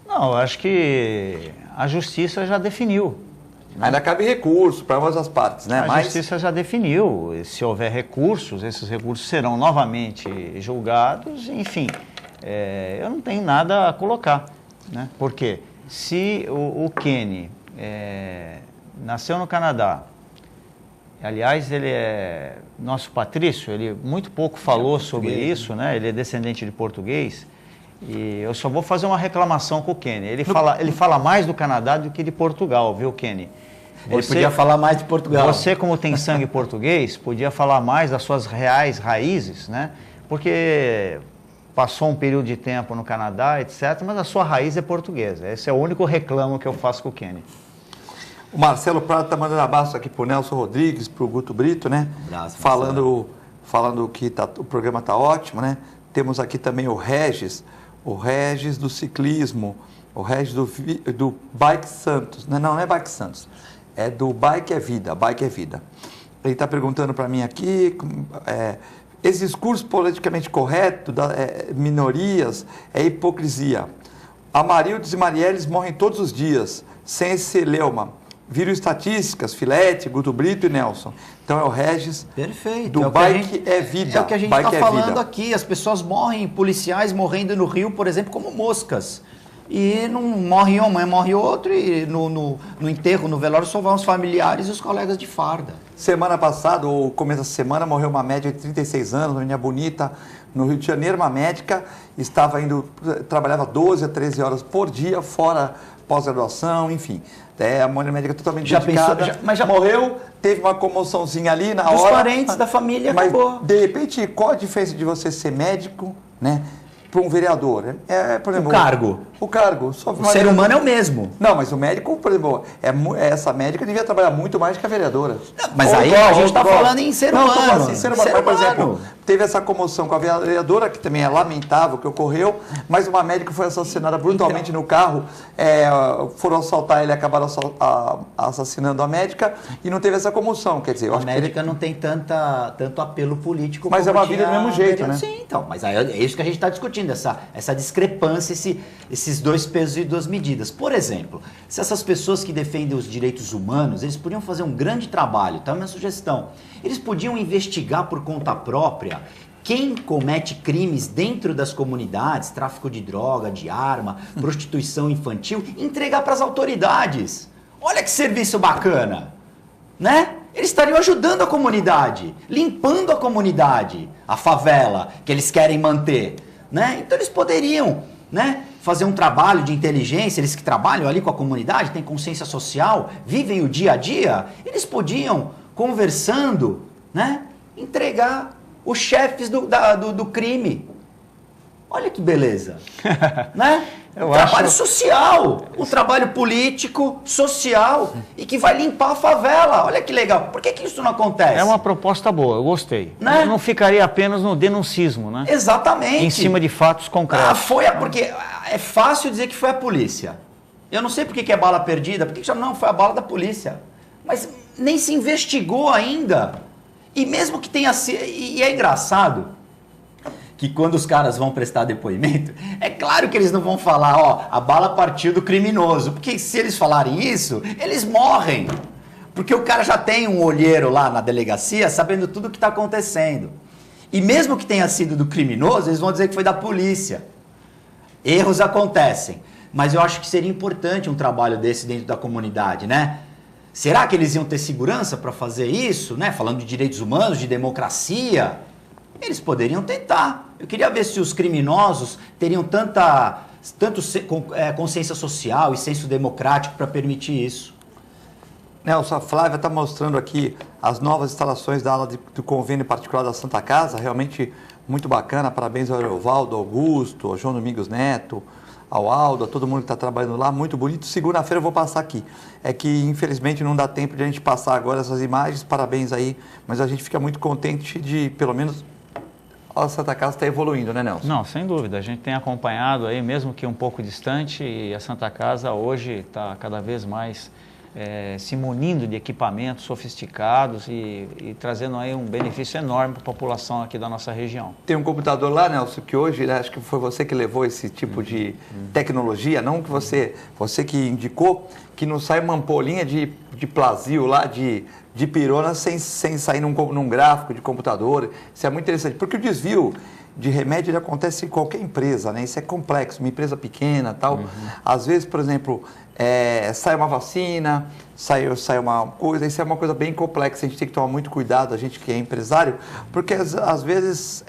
Não, eu acho que a justiça já definiu. Ainda cabe recurso para ambas as partes, né? A justiça já definiu. Se houver recursos, esses recursos serão novamente julgados, enfim. Eu não tenho nada a colocar, né? Porque se o Kenny nasceu no Canadá, aliás, ele é nosso patrício, ele muito pouco falou sobre isso, né? Ele é descendente de português, e eu só vou fazer uma reclamação com o Kenny. Ele fala mais do Canadá do que de Portugal, viu, Kenny? Ele podia falar mais de Portugal. Você, como tem sangue português, podia falar mais das suas reais raízes, né? Porque passou um período de tempo no Canadá, etc., mas a sua raiz é portuguesa. Esse é o único reclamo que eu faço com o Kenny. O Marcelo Prado está mandando abraço aqui para o Nelson Rodrigues, para o Guto Brito, né? Abraço, falando que o programa está ótimo, né? Temos aqui também o Regis do ciclismo, o Regis do Bike Santos. Não é Bike Santos, é do Bike é Vida, Bike é Vida. Ele está perguntando para mim aqui, esse discurso politicamente correto das minorias é hipocrisia. Amarildos e Marielles morrem todos os dias, sem esse celeuma. Viram estatísticas, Filete, Guto Brito e Nelson. Então é o Regis. Perfeito. Do Bike é Vida. É o que a gente está falando aqui. As pessoas morrem, policiais morrendo no Rio, por exemplo, como moscas. E não morre um, morre outro, e no enterro, no velório, só vão os familiares e os colegas de farda. Semana passada, ou começo da semana, morreu uma médica de 36 anos, uma menina bonita, no Rio de Janeiro, uma médica, trabalhava 12 a 13 horas por dia, fora pós-graduação, enfim. A mulher médica totalmente dedicada, mas já morreu, teve uma comoçãozinha ali na hora. Dos parentes, da família, mas, acabou. De repente, qual a diferença de você ser médico, né, para um vereador? Por exemplo, o cargo. O ser humano é o mesmo. Não, mas o médico, por exemplo, essa médica devia trabalhar muito mais que a vereadora. Não, mas aí a gente está falando em ser humano. Não, assim, ser humano. Mas, por exemplo, teve essa comoção com a vereadora, que também é lamentável que ocorreu, mas uma médica foi assassinada brutalmente no carro, foram assaltar ele, acabaram assassinando a médica e não teve essa comoção. Quer dizer, a médica não tem tanto apelo político. Mas é uma vida do mesmo jeito, né? Sim, então. Mas aí é isso que a gente está discutindo, essa discrepância, esses dois pesos e duas medidas. Por exemplo, se essas pessoas que defendem os direitos humanos, eles podiam fazer um grande trabalho, tá? Minha sugestão. Eles podiam investigar por conta própria quem comete crimes dentro das comunidades, tráfico de droga, de arma, prostituição infantil, e entregar para as autoridades. Olha que serviço bacana, né? Eles estariam ajudando a comunidade, limpando a comunidade, a favela que eles querem manter, né? Então eles poderiam, né, fazer um trabalho de inteligência, eles que trabalham ali com a comunidade, têm consciência social, vivem o dia a dia, eles podiam, conversando, né, entregar os chefes do crime. Olha que beleza, né? Um trabalho social, um trabalho político, social, e que vai limpar a favela. Olha que legal. Por que isso não acontece? É uma proposta boa, eu gostei. Né? Não ficaria apenas no denuncismo, né? Exatamente. Em cima de fatos concretos. Porque é fácil dizer que foi a polícia. Eu não sei por que é bala perdida, por que não foi a bala da polícia. Mas nem se investigou ainda. E mesmo que tenha sido... E é engraçado que quando os caras vão prestar depoimento, é claro que eles não vão falar, a bala partiu do criminoso, porque se eles falarem isso, eles morrem. Porque o cara já tem um olheiro lá na delegacia sabendo tudo o que está acontecendo. E mesmo que tenha sido do criminoso, eles vão dizer que foi da polícia. Erros acontecem. Mas eu acho que seria importante um trabalho desse dentro da comunidade, né? Será que eles iam ter segurança para fazer isso, né? Falando de direitos humanos, de democracia... Eles poderiam tentar. Eu queria ver se os criminosos teriam tanto consciência social e senso democrático para permitir isso. Nelson, a Flávia está mostrando aqui as novas instalações da ala do convênio particular da Santa Casa, realmente muito bacana, parabéns ao Ariovaldo, ao Augusto, ao João Domingos Neto, ao Aldo, a todo mundo que está trabalhando lá, muito bonito. Segunda-feira eu vou passar aqui. É que, infelizmente, não dá tempo de a gente passar agora essas imagens, parabéns aí, mas a gente fica muito contente de, pelo menos, a Santa Casa está evoluindo, né, Nelson? Não, sem dúvida, a gente tem acompanhado aí, mesmo que um pouco distante, e a Santa Casa hoje está cada vez mais se munindo de equipamentos sofisticados e trazendo aí um benefício enorme para a população aqui da nossa região. Tem um computador lá, Nelson, que hoje, né, acho que foi você que levou esse tipo de tecnologia, não que você que indicou, que não sai uma ampolinha de plasio lá, de pirona, sem sair num gráfico de computador. Isso é muito interessante, porque o desvio de remédio ele acontece em qualquer empresa, né? Isso é complexo, uma empresa pequena e tal. Às vezes, por exemplo, sai uma vacina, sai uma coisa, isso é uma coisa bem complexa, a gente tem que tomar muito cuidado, a gente que é empresário, porque às vezes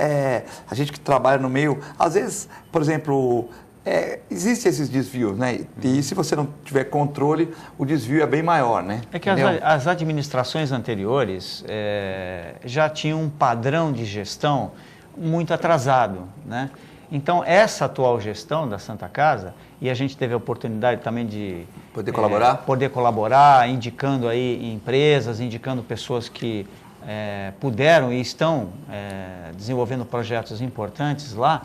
a gente que trabalha no meio, às vezes, por exemplo, existem esses desvios, né? E se você não tiver controle, o desvio é bem maior, né? É que as administrações anteriores já tinham um padrão de gestão muito atrasado, né? Então, essa atual gestão da Santa Casa, e a gente teve a oportunidade também de poder colaborar, indicando aí empresas, indicando pessoas que puderam e estão desenvolvendo projetos importantes lá,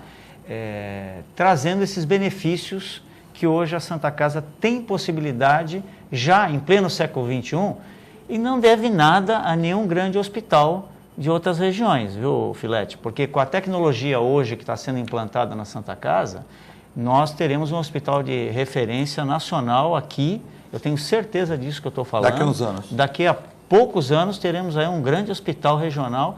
trazendo esses benefícios que hoje a Santa Casa tem possibilidade, já em pleno século XXI, e não deve nada a nenhum grande hospital de outras regiões, viu, Filete? Porque com a tecnologia hoje que está sendo implantada na Santa Casa, nós teremos um hospital de referência nacional aqui, eu tenho certeza disso que eu estou falando. Daqui a uns anos. Daqui a poucos anos teremos aí um grande hospital regional,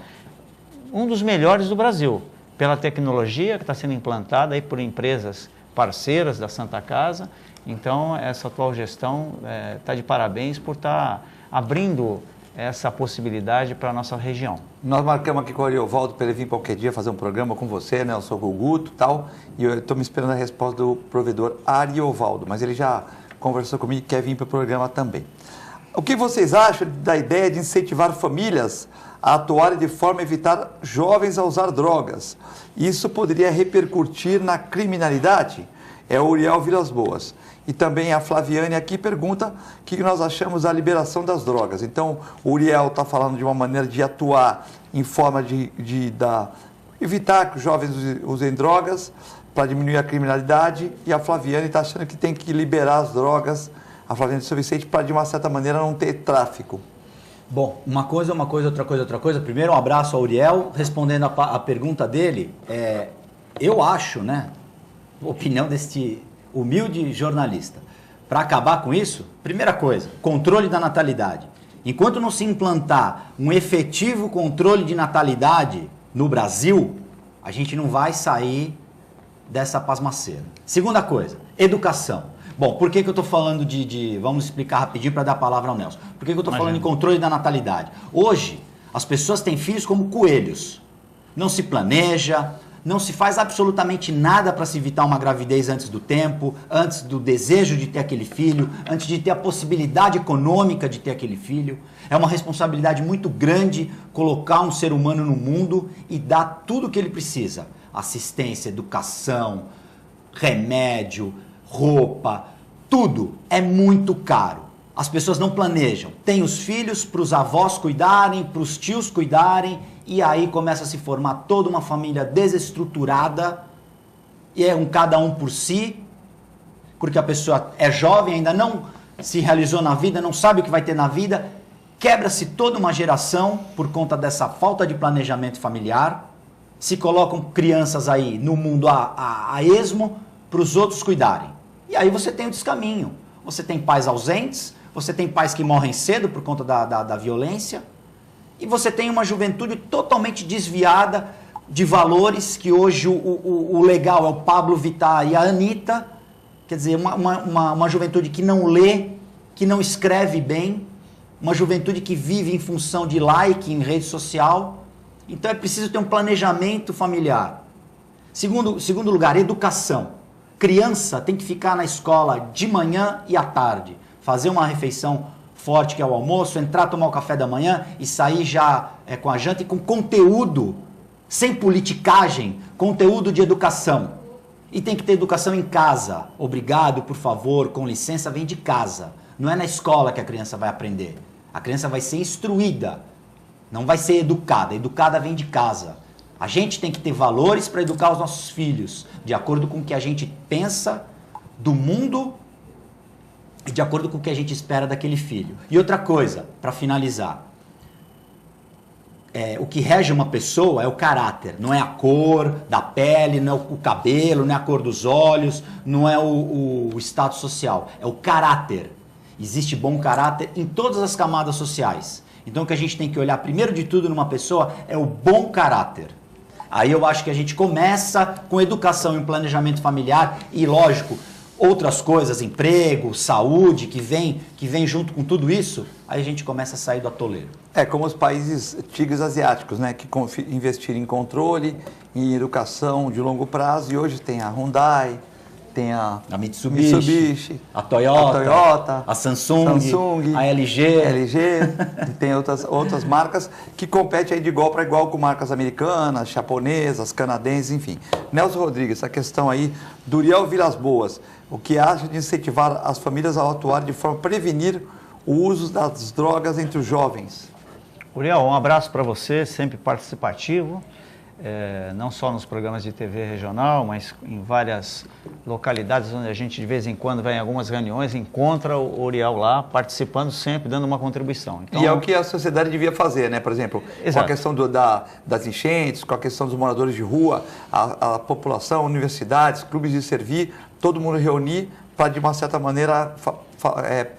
um dos melhores do Brasil, pela tecnologia que está sendo implantada aí por empresas parceiras da Santa Casa. Então, essa atual gestão está de parabéns por estar abrindo essa possibilidade para a nossa região. Nós marcamos aqui com o Ariovaldo para ele vir qualquer dia fazer um programa com você, né? Eu sou o Guto e tal, e eu estou me esperando a resposta do provedor Ariovaldo, mas ele já conversou comigo e quer vir para o programa também. O que vocês acham da ideia de incentivar famílias a atuarem de forma a evitar jovens a usar drogas? Isso poderia repercutir na criminalidade? É o Uriel Vilas Boas. E também a Flaviane aqui pergunta o que nós achamos da liberação das drogas. Então, o Uriel está falando de uma maneira de atuar em forma de evitar que os jovens usem drogas para diminuir a criminalidade, e a Flaviane está achando que tem que liberar as drogas, a Flaviane de São Vicente, para de uma certa maneira não ter tráfico. Bom, uma coisa, outra coisa. Primeiro, um abraço ao Uriel, respondendo a pergunta dele. Eu acho, né, opinião deste humilde jornalista, para acabar com isso, primeira coisa, controle da natalidade. Enquanto não se implantar um efetivo controle de natalidade no Brasil, a gente não vai sair dessa pasmaceira. Segunda coisa, educação. Bom, por que eu estou falando vamos explicar rapidinho para dar a palavra ao Nelson. Por que eu estou falando em controle da natalidade? Hoje, as pessoas têm filhos como coelhos. Não se planeja, não se faz absolutamente nada para se evitar uma gravidez antes do tempo, antes do desejo de ter aquele filho, antes de ter a possibilidade econômica de ter aquele filho. É uma responsabilidade muito grande colocar um ser humano no mundo e dar tudo o que ele precisa. Assistência, educação, remédio, roupa, tudo é muito caro. As pessoas não planejam. Tem os filhos para os avós cuidarem, para os tios cuidarem, e aí começa a se formar toda uma família desestruturada, e é cada um por si, porque a pessoa é jovem, ainda não se realizou na vida, não sabe o que vai ter na vida, quebra-se toda uma geração por conta dessa falta de planejamento familiar, se colocam crianças aí no mundo a esmo para os outros cuidarem. E aí você tem o descaminho, você tem pais ausentes, você tem pais que morrem cedo por conta da violência, e você tem uma juventude totalmente desviada de valores que hoje o legal é o Pablo Vittar e a Anitta, quer dizer, uma juventude que não lê, que não escreve bem, uma juventude que vive em função de like em rede social. Então é preciso ter um planejamento familiar. Segundo lugar, educação. Criança tem que ficar na escola de manhã e à tarde, fazer uma refeição forte que é o almoço, entrar, tomar o café da manhã e sair já com a janta e com conteúdo, sem politicagem, conteúdo de educação. E tem que ter educação em casa. Obrigado, por favor, com licença, vem de casa. Não é na escola que a criança vai aprender. A criança vai ser instruída, não vai ser educada. Educada vem de casa. A gente tem que ter valores para educar os nossos filhos, de acordo com o que a gente pensa do mundo e de acordo com o que a gente espera daquele filho. E outra coisa, para finalizar, o que rege uma pessoa é o caráter, não é a cor da pele, não é o cabelo, não é a cor dos olhos, não é o status social, é o caráter. Existe bom caráter em todas as camadas sociais. Então o que a gente tem que olhar primeiro de tudo numa pessoa é o bom caráter. Aí eu acho que a gente começa com educação e um planejamento familiar e, lógico, outras coisas, emprego, saúde, que vem junto com tudo isso, aí a gente começa a sair do atoleiro. Como os países tigres asiáticos, né, que investiram em controle, em educação de longo prazo, e hoje tem a Hyundai, tem a Mitsubishi, a Toyota, a Samsung, a LG, e tem outras marcas que competem aí de igual para igual com marcas americanas, japonesas, canadenses, enfim. Nelson Rodrigues, a questão aí do Uriel Vilas Boas, o que acha de incentivar as famílias a atuar de forma a prevenir o uso das drogas entre os jovens? Uriel, um abraço para você, sempre participativo, não só nos programas de TV regional, mas em várias localidades onde a gente de vez em quando vai em algumas reuniões, encontra o Uriel lá, participando sempre, dando uma contribuição. Então, e é o que a sociedade devia fazer, né? Por exemplo, exato, com a questão das enchentes, com a questão dos moradores de rua, a população, universidades, clubes de servir, todo mundo reunir para, de uma certa maneira,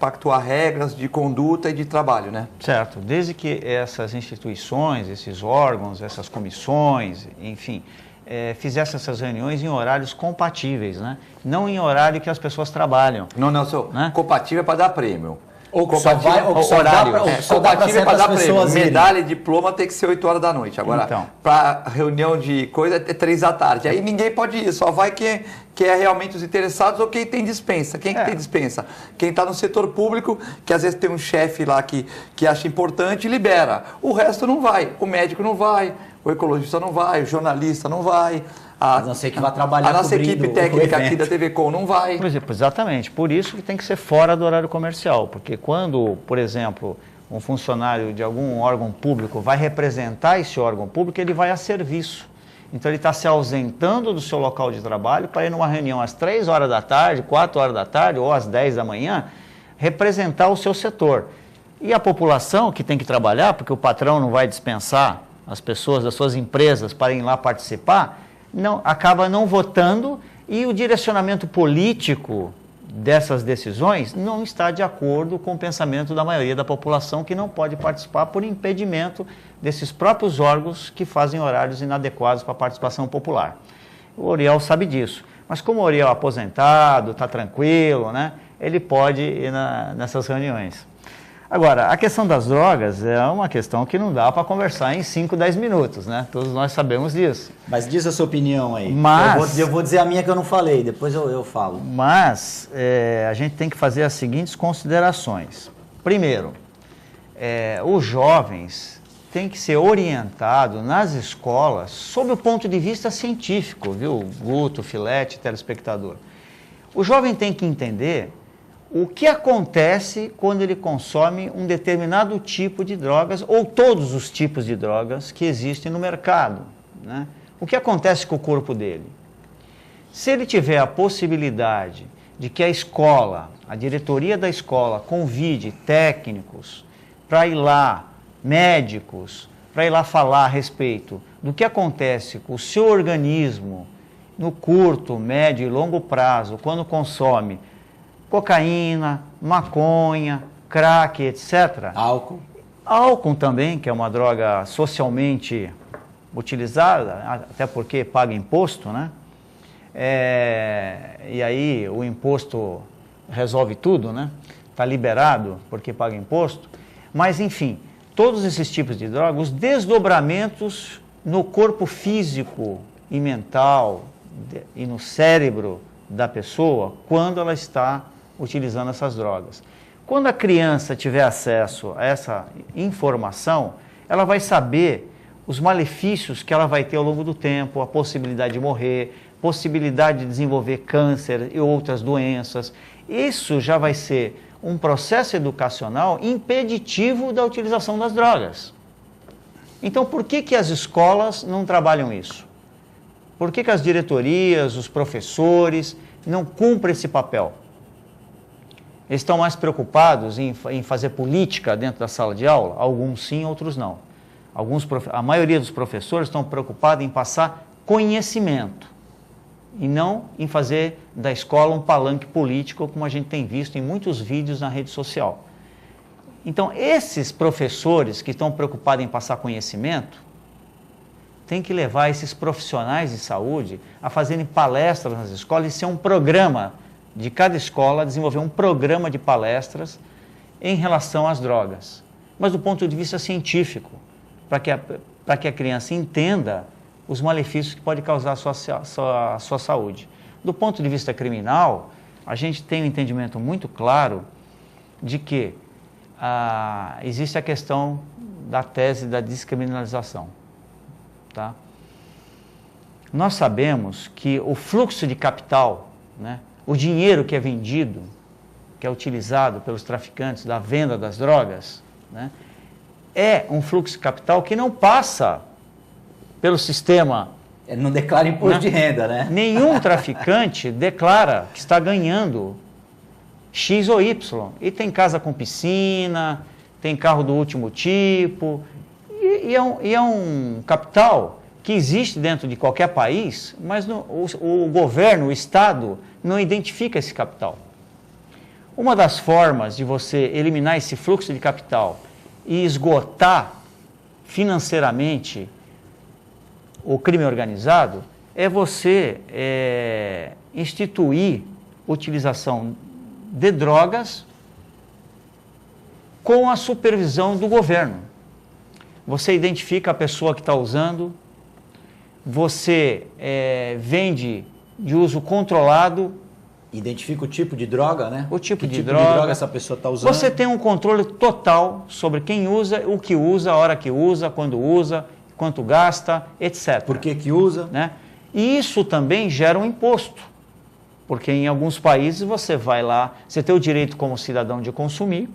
pactuar regras de conduta e de trabalho, né? Certo. Desde que essas instituições, esses órgãos, essas comissões, enfim, fizessem essas reuniões em horários compatíveis, né? Não em horário que as pessoas trabalham. Não, Nelson, né? Compatível é para dar prêmio. Ou horário. Compatível é para dar prêmio. Medalha e diploma tem que ser 8 horas da noite. Agora, então, para reunião de coisa é 3 da tarde. Aí ninguém pode ir, só vai quem é realmente os interessados ou quem tem dispensa. Quem que tem dispensa? Quem está no setor público, que às vezes tem um chefe lá que acha importante, libera. O resto não vai. O médico não vai, o ecologista não vai, o jornalista não vai. A não ser que vá trabalhar. A nossa equipe técnica aqui da TV Com não vai. Por exemplo, exatamente. Por isso que tem que ser fora do horário comercial. Porque quando, por exemplo, um funcionário de algum órgão público vai representar esse órgão público, ele vai a serviço. Então ele está se ausentando do seu local de trabalho para ir numa reunião às 3 horas da tarde, 4 horas da tarde ou às 10 da manhã, representar o seu setor. E a população que tem que trabalhar, porque o patrão não vai dispensar as pessoas das suas empresas para ir lá participar, acaba não votando, e o direcionamento político dessas decisões não está de acordo com o pensamento da maioria da população, que não pode participar por impedimento desses próprios órgãos que fazem horários inadequados para a participação popular. O Uriel sabe disso, mas como o Uriel é aposentado, está tranquilo, né, ele pode ir nessas reuniões. Agora, a questão das drogas é uma questão que não dá para conversar em 5, 10 minutos, né? Todos nós sabemos disso. Mas diz a sua opinião aí. Mas, eu vou dizer a minha que eu não falei, depois eu falo. Mas a gente tem que fazer as seguintes considerações. Primeiro, os jovens têm que ser orientados nas escolas sob o ponto de vista científico, viu? Guto, Filete, telespectador. O jovem tem que entender o que acontece quando ele consome um determinado tipo de drogas ou todos os tipos de drogas que existem no mercado, né? O que acontece com o corpo dele? Se ele tiver a possibilidade de que a escola, a diretoria da escola, convide técnicos para ir lá, médicos, para ir lá falar a respeito do que acontece com o seu organismo no curto, médio e longo prazo, quando consome cocaína, maconha, crack, etc. Álcool. Álcool também, que é uma droga socialmente utilizada, até porque paga imposto, né? E aí o imposto resolve tudo, né? Está liberado porque paga imposto. Mas, enfim, todos esses tipos de drogas, os desdobramentos no corpo físico e mental e no cérebro da pessoa quando ela está utilizando essas drogas. Quando a criança tiver acesso a essa informação, ela vai saber os malefícios que ela vai ter ao longo do tempo, a possibilidade de morrer, possibilidade de desenvolver câncer e outras doenças. Isso já vai ser um processo educacional impeditivo da utilização das drogas. Então, por que as escolas não trabalham isso? Por que as diretorias, os professores não cumprem esse papel? Eles estão mais preocupados em fazer política dentro da sala de aula? Alguns sim, outros não. A maioria dos professores estão preocupados em passar conhecimento e não em fazer da escola um palanque político, como a gente tem visto em muitos vídeos na rede social. Então, esses professores que estão preocupados em passar conhecimento, têm que levar esses profissionais de saúde a fazerem palestras nas escolas e ser um programa de cada escola, desenvolver um programa de palestras em relação às drogas. Mas do ponto de vista científico, para que a criança entenda os malefícios que pode causar à sua saúde. Do ponto de vista criminal, a gente tem um entendimento muito claro de que existe a questão da tese da descriminalização. Tá? Nós sabemos que o fluxo de capital, né, o dinheiro que é vendido, que é utilizado pelos traficantes da venda das drogas, né, é um fluxo de capital que não passa pelo sistema. Ele não declara imposto de renda, né? Nenhum traficante declara que está ganhando X ou Y. E tem casa com piscina, tem carro do último tipo, e é um capital que existe dentro de qualquer país, mas o governo, o Estado, não identifica esse capital. Uma das formas de você eliminar esse fluxo de capital e esgotar financeiramente o crime organizado é você instituir utilização de drogas com a supervisão do governo. Você identifica a pessoa que está usando, você vende de uso controlado. Identifica o tipo de droga, né? O tipo de droga droga essa pessoa está usando. Você tem um controle total sobre quem usa, o que usa, a hora que usa, quando usa, quanto gasta, etc. Por que usa? Né? E isso também gera um imposto, porque em alguns países você vai lá, você tem o direito como cidadão de consumir,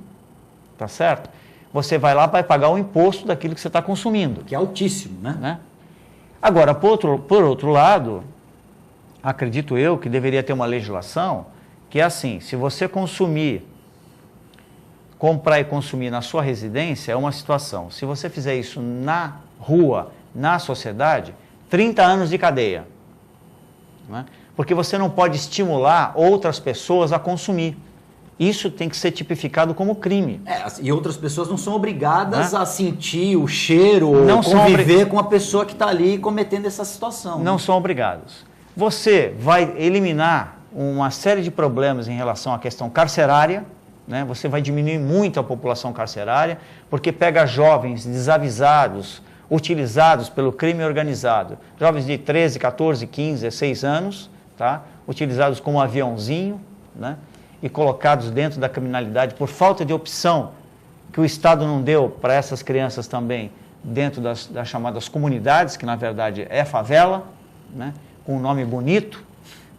tá certo? Você vai lá, vai pagar o imposto daquilo que você está consumindo. Que é altíssimo, né? Agora, por outro lado, acredito eu que deveria ter uma legislação que é assim, se você comprar e consumir na sua residência é uma situação. Se você fizer isso na rua, na sociedade, 30 anos de cadeia. Né? Porque você não pode estimular outras pessoas a consumir. Isso tem que ser tipificado como crime. E outras pessoas não são obrigadas a sentir o cheiro ou conviver com a pessoa que está ali cometendo essa situação. Não são obrigados. Você vai eliminar uma série de problemas em relação à questão carcerária, né? Você vai diminuir muito a população carcerária, porque pega jovens desavisados, utilizados pelo crime organizado, jovens de 13, 14, 15, 16 anos, tá? Utilizados como aviãozinho, né? E colocados dentro da criminalidade por falta de opção que o Estado não deu para essas crianças também dentro das chamadas comunidades, que na verdade é favela, né? Com um nome bonito,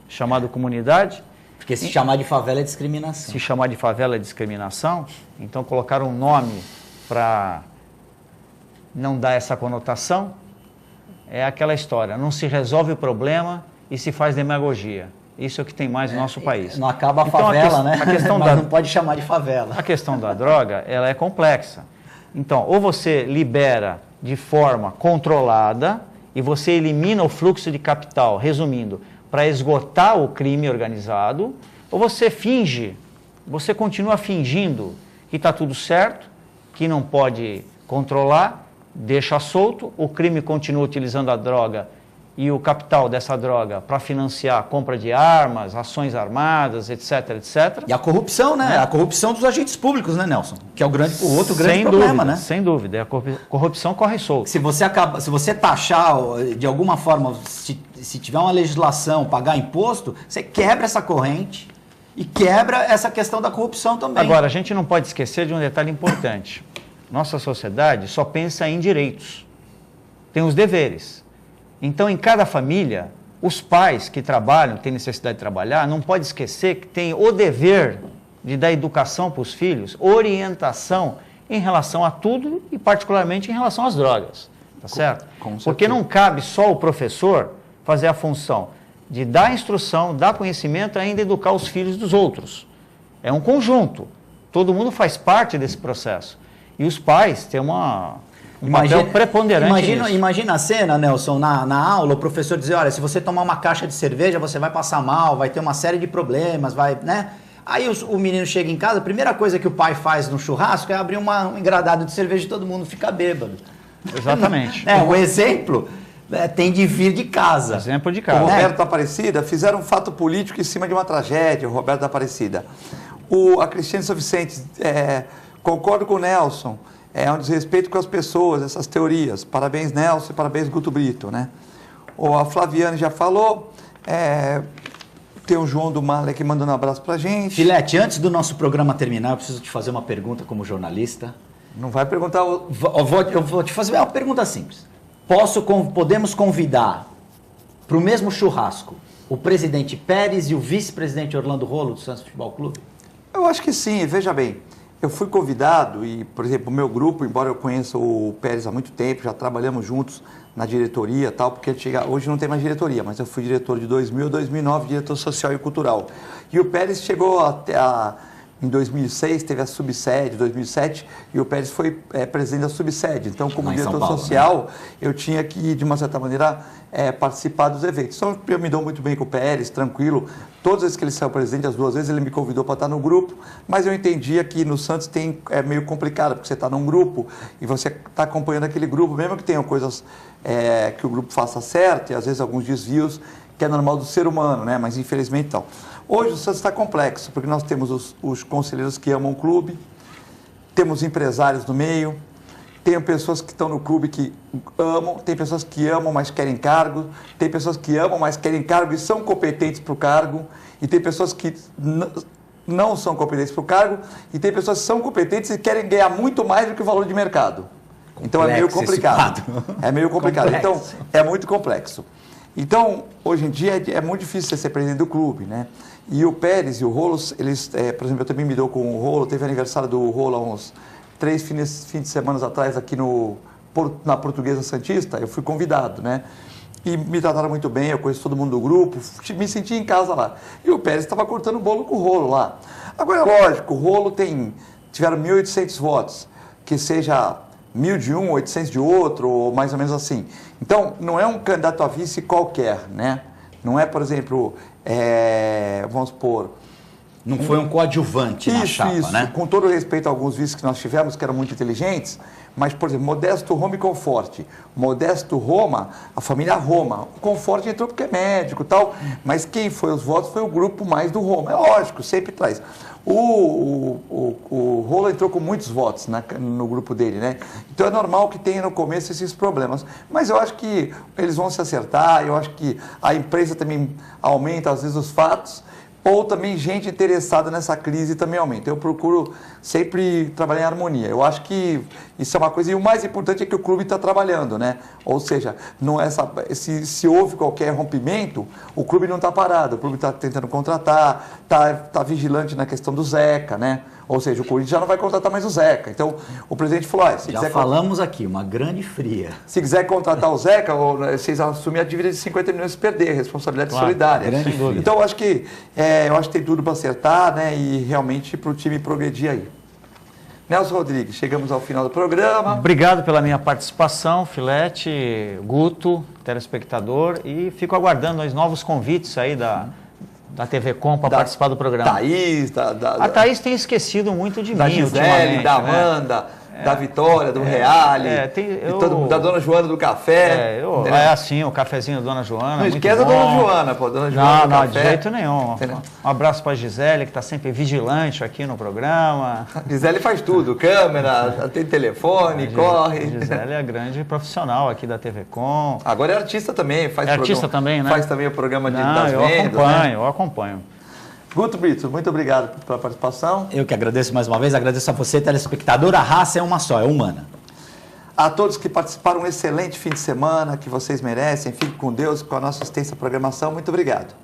chamado comunidade. Porque se chamar de favela é discriminação. Se chamar de favela é discriminação, então colocaram um nome para não dar essa conotação. É aquela história, não se resolve o problema e se faz demagogia. Isso é o que tem mais no nosso país. Não acaba a favela, né? A questão Mas não pode chamar de favela. A questão da droga, ela é complexa. Então, ou você libera de forma controlada e você elimina o fluxo de capital, resumindo, para esgotar o crime organizado, ou você você continua fingindo que está tudo certo, que não pode controlar, deixa solto, o crime continua utilizando a droga e o capital dessa droga para financiar a compra de armas, ações armadas, etc, etc. E a corrupção, né? A corrupção dos agentes públicos, né, Nelson? Que é o outro grande problema, né? Sem dúvida, a corrupção corre solta. Se você taxar de alguma forma, se tiver uma legislação, pagar imposto, você quebra essa corrente E quebra essa questão da corrupção também. Agora, a gente não pode esquecer de um detalhe importante. Nossa sociedade só pensa em direitos, tem os deveres. Então, em cada família, os pais que trabalham, têm necessidade de trabalhar, não pode esquecer que tem o dever de dar educação para os filhos, orientação em relação a tudo e particularmente em relação às drogas, tá certo? Porque não cabe só o professor fazer a função de dar instrução, dar conhecimento e ainda educar os filhos dos outros. É um conjunto, todo mundo faz parte desse processo. E os pais têm um papel preponderante nisso. Imagina a cena, Nelson, na aula, o professor dizer, olha, se você tomar uma caixa de cerveja, você vai passar mal, vai ter uma série de problemas, vai, né? Aí o menino chega em casa, a primeira coisa que o pai faz no churrasco é abrir um engradado de cerveja e todo mundo fica bêbado. Exatamente. O exemplo tem de vir de casa. Exemplo de casa. O Roberto da Aparecida fizeram um fato político em cima de uma tragédia, o Roberto da Aparecida. A Cristiane São Vicente, concordo com o Nelson, é um desrespeito com as pessoas, essas teorias. Parabéns, Nelson, e parabéns, Guto Brito, né? A Flaviane já falou, tem o João do Malek mandando um abraço pra gente. Filete, antes do nosso programa terminar, eu preciso te fazer uma pergunta como jornalista. Não vai perguntar... Eu vou te fazer uma pergunta simples. Podemos convidar para o mesmo churrasco o presidente Pérez e o vice-presidente Orlando Rolo do Santos Futebol Clube? Eu acho que sim, veja bem. Eu fui convidado e, por exemplo, o meu grupo, embora eu conheça o Pérez há muito tempo, já trabalhamos juntos na diretoria e tal, porque hoje não tem mais diretoria, mas eu fui diretor de 2000 a 2009, diretor social e cultural. E o Pérez chegou até em 2006, teve a subsede, 2007, e o Pérez foi presidente da subsede. Então, como diretor social, eu tinha que, de uma certa maneira, participar dos eventos. Então, eu me dou muito bem com o Pérez, tranquilo. Todas as vezes que ele saiu presidente, as 2 vezes, ele me convidou para estar no grupo, mas eu entendia que no Santos é meio complicado, porque você está num grupo e você está acompanhando aquele grupo, mesmo que tenham coisas que o grupo faça certo, e às vezes alguns desvios, que é normal do ser humano, né? Mas infelizmente não. Hoje o Santos está complexo, porque nós temos os conselheiros que amam o clube, temos empresários no meio, tem pessoas que estão no clube que amam, tem pessoas que amam, mas querem cargo, tem pessoas que amam, mas querem cargo e são competentes para o cargo, e tem pessoas que não são competentes para o cargo, e tem pessoas que são competentes e querem ganhar muito mais do que o valor de mercado. Então é meio complicado. É meio complicado. Então é muito complexo. Então, hoje em dia é muito difícil você ser presidente do clube, né? E o Pérez e o Rolo, eles, por exemplo, eu também me dou com o Rolo, teve aniversário do Rolo há uns 3 fins de semana atrás aqui na Portuguesa Santista, eu fui convidado, né? E me trataram muito bem, eu conheço todo mundo do grupo, me senti em casa lá. E o Pérez estava cortando bolo com o Rolo lá. Agora, lógico, o Rolo tiveram 1.800 votos, que seja 1.000 de um, 800 de outro, ou mais ou menos assim. Então, não é um candidato a vice qualquer, né? Não é, por exemplo, vamos supor... Não foi um coadjuvante na chapa, né? Com todo respeito a alguns vices que nós tivemos, que eram muito inteligentes, mas, por exemplo, Modesto Roma e Conforte. Modesto Roma, a família Roma. O Conforte entrou porque é médico e tal, mas quem foi os votos foi o grupo mais do Roma. É lógico, sempre traz. O Rolo entrou com muitos votos no grupo dele, né? Então é normal que tenha no começo esses problemas. Mas eu acho que eles vão se acertar, eu acho que a imprensa também aumenta, às vezes, os fatos, ou também gente interessada nessa crise também aumenta. Eu procuro sempre trabalhar em harmonia. Eu acho que isso é uma coisa, e o mais importante é que o clube está trabalhando, né? Ou seja, não é se houve qualquer rompimento, o clube não está parado, o clube está tentando contratar, está vigilante na questão do Zeca, né? Ou seja, o Corinthians já não vai contratar mais o Zeca. Então, o presidente falou, se já quiser... falamos aqui, uma grande fria. Se quiser contratar o Zeca, vocês assumem a dívida de 50 milhões se perder, responsabilidade solidária. Então, eu acho que tem tudo para acertar, né? E realmente para o time progredir aí. Nelson Rodrigues, chegamos ao final do programa. Obrigado pela minha participação, Filete, Guto, telespectador, e fico aguardando os novos convites aí da TV Com para participar do programa. Thaís, a Thaís tem esquecido muito de da mim Gisele, da Amanda, né? Da Vitória, do Reale, da Dona Joana do Café. Assim, o cafezinho da Dona Joana. Não esquece a Dona Joana, pô. Dona Joana não, de jeito nenhum. Um abraço para a Gisele, que está sempre vigilante aqui no programa. A Gisele faz tudo, câmera, tem telefone, corre. A Gisele é a grande profissional aqui da TV Com. Agora é artista também, faz artista também, né? Faz também o programa das vendas. Eu acompanho. Guto Brito, muito obrigado pela participação. Eu que agradeço mais uma vez, agradeço a você, telespectador. A raça é uma só, é humana. A todos que participaram, um excelente fim de semana, que vocês merecem. Fiquem com Deus, com a nossa extensa programação. Muito obrigado.